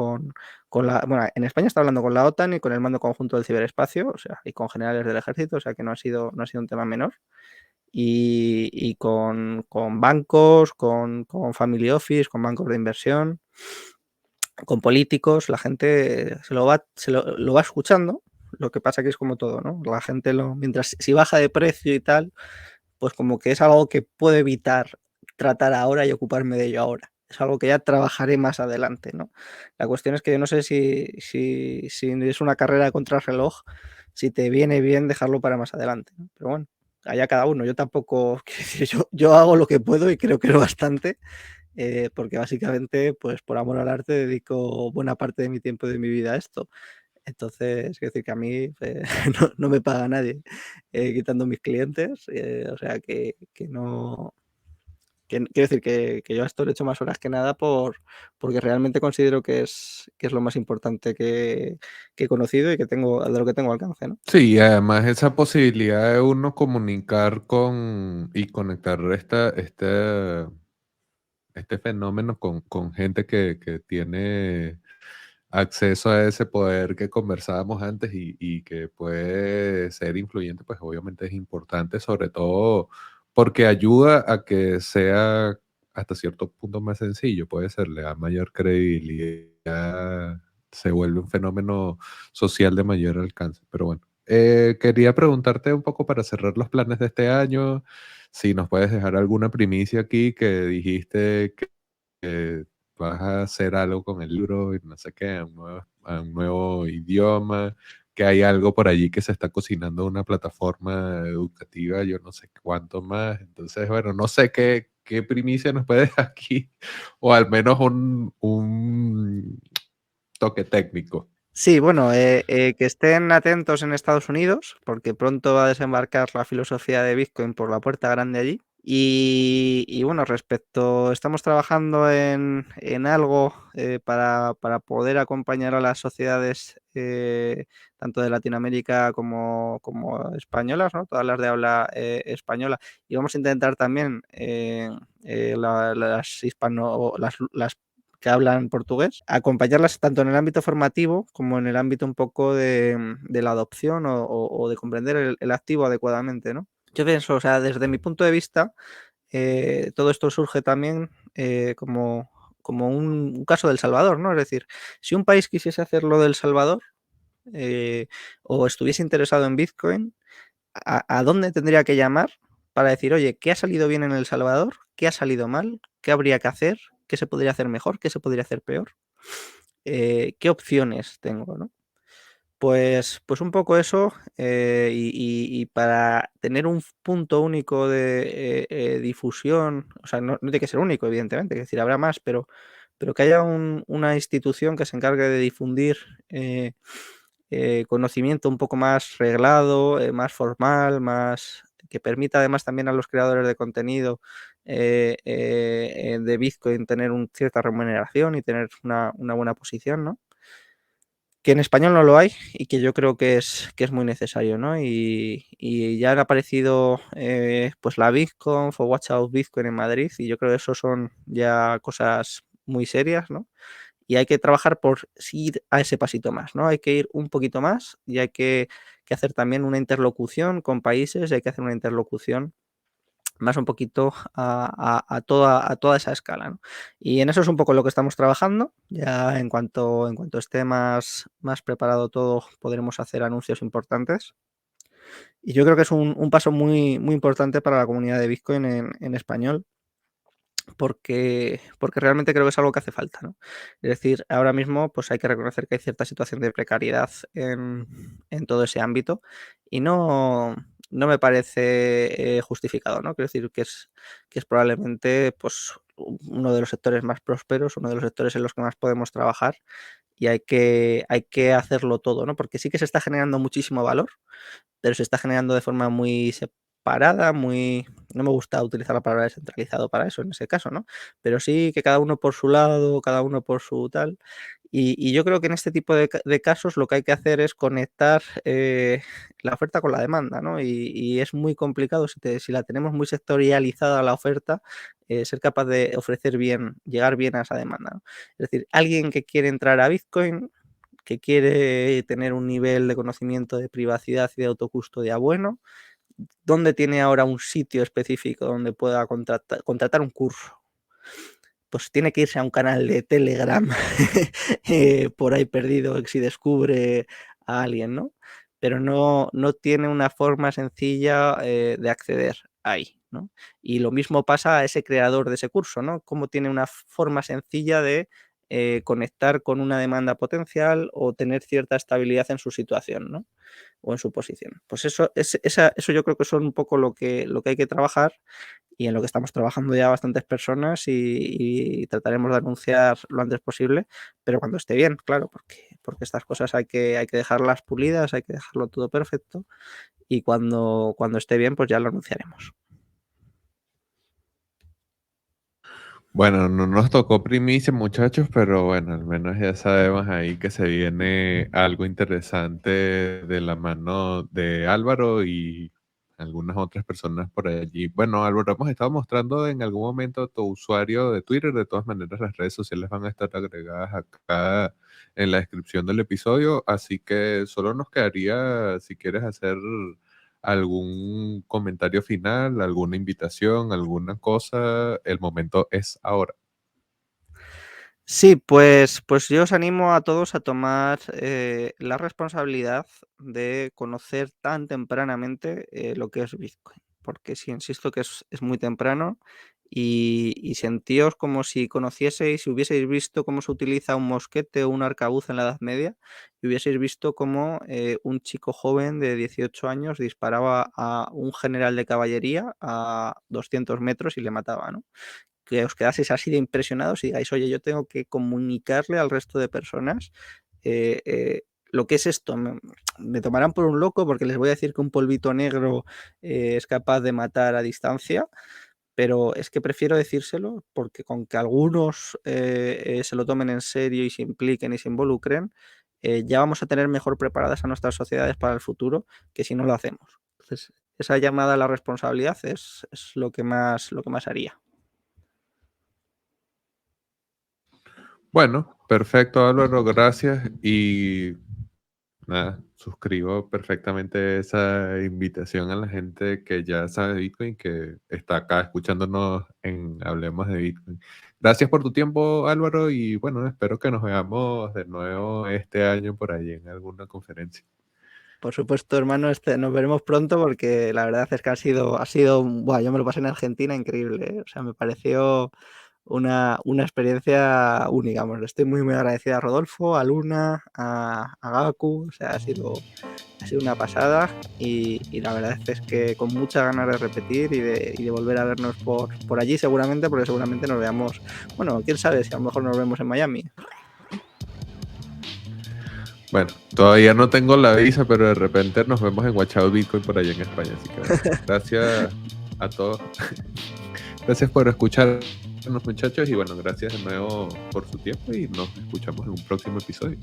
en España he estado hablando con la OTAN y con el Mando Conjunto del Ciberespacio, o sea, y con generales del ejército, o sea que no ha sido un tema menor. Y con bancos, con family office, con bancos de inversión, con políticos, la gente lo va escuchando. Lo que pasa que es como todo, ¿no? La gente mientras si baja de precio y tal, pues como que es algo que puedo evitar tratar ahora y ocuparme de ello ahora. Es algo que ya trabajaré más adelante, ¿no? La cuestión es que yo no sé si es una carrera contra reloj, si te viene bien dejarlo para más adelante, ¿no? Pero bueno, allá cada uno. Yo tampoco, quiero decir, yo hago lo que puedo y creo que es bastante, porque básicamente, pues por amor al arte, dedico buena parte de mi tiempo y de mi vida a esto. Entonces, quiero decir que a mí no me paga nadie quitando mis clientes, o sea que no. Quiero decir que yo a esto le echo más horas que nada porque realmente considero que es lo más importante que he conocido y de lo que tengo alcance, ¿no? Sí, además esa posibilidad de uno comunicar y conectar este fenómeno con gente que tiene acceso a ese poder que conversábamos antes y que puede ser influyente, pues obviamente es importante, sobre todo porque ayuda a que sea hasta cierto punto más sencillo, puede ser, le da mayor credibilidad, se vuelve un fenómeno social de mayor alcance. Pero bueno, quería preguntarte un poco para cerrar los planes de este año, si nos puedes dejar alguna primicia aquí que dijiste que vas a hacer algo con el libro y no sé qué, a un nuevo idioma, que hay algo por allí que se está cocinando una plataforma educativa, yo no sé cuánto más. Entonces, bueno, no sé qué primicia nos puedes dar aquí, o al menos un toque técnico. Sí, bueno, que estén atentos en Estados Unidos, porque pronto va a desembarcar la filosofía de Bitcoin por la puerta grande allí. Y bueno, estamos trabajando en algo para poder acompañar a las sociedades tanto de Latinoamérica como españolas, ¿no? Todas las de habla española. Y vamos a intentar también las que hablan portugués, acompañarlas tanto en el ámbito formativo como en el ámbito un poco de la adopción o de comprender el activo adecuadamente, ¿no? Yo pienso, o sea, desde mi punto de vista, todo esto surge también como un caso del Salvador, ¿no? Es decir, si un país quisiese hacer lo del Salvador eh, o estuviese interesado en Bitcoin, ¿a dónde tendría que llamar para decir, oye, qué ha salido bien en El Salvador? ¿Qué ha salido mal? ¿Qué habría que hacer? ¿Qué se podría hacer mejor? ¿Qué se podría hacer peor? ¿Qué opciones tengo, no? Pues un poco eso, y para tener un punto único de difusión, o sea, no tiene que ser único, evidentemente, es decir, habrá más, pero que haya una institución que se encargue de difundir conocimiento un poco más reglado, más formal, que permita además también a los creadores de contenido de Bitcoin tener cierta remuneración y tener una buena posición, ¿no? Que en español no lo hay y que yo creo que es muy necesario, ¿no? Y ya han aparecido pues la BitConf o Watch Out Bitcoin en Madrid, y yo creo que eso son ya cosas muy serias, ¿no? Y hay que trabajar por ir a ese pasito más, ¿no? Hay que ir un poquito más y hay que hacer también una interlocución con países, y hay que hacer una interlocución más un poquito a toda esa escala, ¿no? Y en eso es un poco lo que estamos trabajando. Ya en cuanto esté más preparado todo, podremos hacer anuncios importantes. Y yo creo que es un paso muy, muy importante para la comunidad de Bitcoin en español, porque realmente creo que es algo que hace falta, ¿no? Es decir, ahora mismo pues hay que reconocer que hay cierta situación de precariedad en todo ese ámbito, y no me parece justificado, ¿no? Quiero decir que es probablemente pues uno de los sectores más prósperos, uno de los sectores en los que más podemos trabajar, y hay que hacerlo todo, ¿no? Porque sí que se está generando muchísimo valor, pero se está generando de forma muy separada, no me gusta utilizar la palabra descentralizado para eso en ese caso, ¿no? Pero sí que cada uno por su lado, cada uno por su tal. Y yo creo que en este tipo de casos lo que hay que hacer es conectar la oferta con la demanda, ¿no? Y es muy complicado si la tenemos muy sectorializada la oferta, ser capaz de ofrecer bien, llegar bien a esa demanda, ¿no? Es decir, alguien que quiere entrar a Bitcoin, que quiere tener un nivel de conocimiento de privacidad y de autocustodia bueno, ¿dónde tiene ahora un sitio específico donde pueda contratar un curso? Pues tiene que irse a un canal de Telegram por ahí perdido, si descubre a alguien, ¿no? Pero no tiene una forma sencilla de acceder ahí, ¿no? Y lo mismo pasa a ese creador de ese curso, ¿no? Cómo tiene una forma sencilla de conectar con una demanda potencial o tener cierta estabilidad en su situación, ¿no? O en su posición. Pues eso yo creo que son un poco lo que hay que trabajar, y en lo que estamos trabajando ya bastantes personas, y trataremos de anunciar lo antes posible, pero cuando esté bien, claro, porque estas cosas hay que dejarlas pulidas, hay que dejarlo todo perfecto, y cuando esté bien, pues ya lo anunciaremos. Bueno, no nos tocó primicia, muchachos, pero bueno, al menos ya sabemos ahí que se viene algo interesante de la mano de Álvaro y algunas otras personas por allí. Bueno, Álvaro, hemos estado mostrando en algún momento tu usuario de Twitter. De todas maneras, las redes sociales van a estar agregadas acá en la descripción del episodio, así que solo nos quedaría, si quieres hacer algún comentario final, alguna invitación, alguna cosa, el momento es ahora. Sí, pues yo os animo a todos a tomar la responsabilidad de conocer tan tempranamente lo que es Bitcoin, porque sí, insisto que es muy temprano, y sentíos como si conocieseis, si hubieseis visto cómo se utiliza un mosquete o un arcabuz en la Edad Media, y hubieseis visto cómo un chico joven de 18 años disparaba a un general de caballería a 200 metros y le mataba, ¿no? Que os quedaseis así de impresionados y digáis, oye, yo tengo que comunicarle al resto de personas lo que es esto. Me tomarán por un loco porque les voy a decir que un polvito negro es capaz de matar a distancia, pero es que prefiero decírselo, porque con que algunos se lo tomen en serio y se impliquen y se involucren, ya vamos a tener mejor preparadas a nuestras sociedades para el futuro que si no lo hacemos. Entonces, esa llamada a la responsabilidad es lo que más haría. Bueno, perfecto, Álvaro, gracias. Y nada, suscribo perfectamente esa invitación a la gente que ya sabe de Bitcoin, que está acá escuchándonos en Hablemos de Bitcoin. Gracias por tu tiempo, Álvaro, y bueno, espero que nos veamos de nuevo este año por ahí en alguna conferencia. Por supuesto, hermano, nos veremos pronto, porque la verdad es que ha sido, buah, yo me lo pasé en Argentina increíble, ¿eh? O sea, me pareció una experiencia única. Vamos, estoy muy, muy agradecida a Rodolfo, a Luna, a Gaku. O sea, ha sido una pasada, y la verdad es que con muchas ganas de repetir y de volver a vernos por allí seguramente, porque seguramente nos veamos, bueno, quién sabe si a lo mejor nos vemos en Miami. Bueno, todavía no tengo la visa, pero de repente nos vemos en Watch Out Bitcoin por allá en España. Así que gracias a todos. Gracias por escucharnos, muchachos. Y bueno, gracias de nuevo por su tiempo y nos escuchamos en un próximo episodio.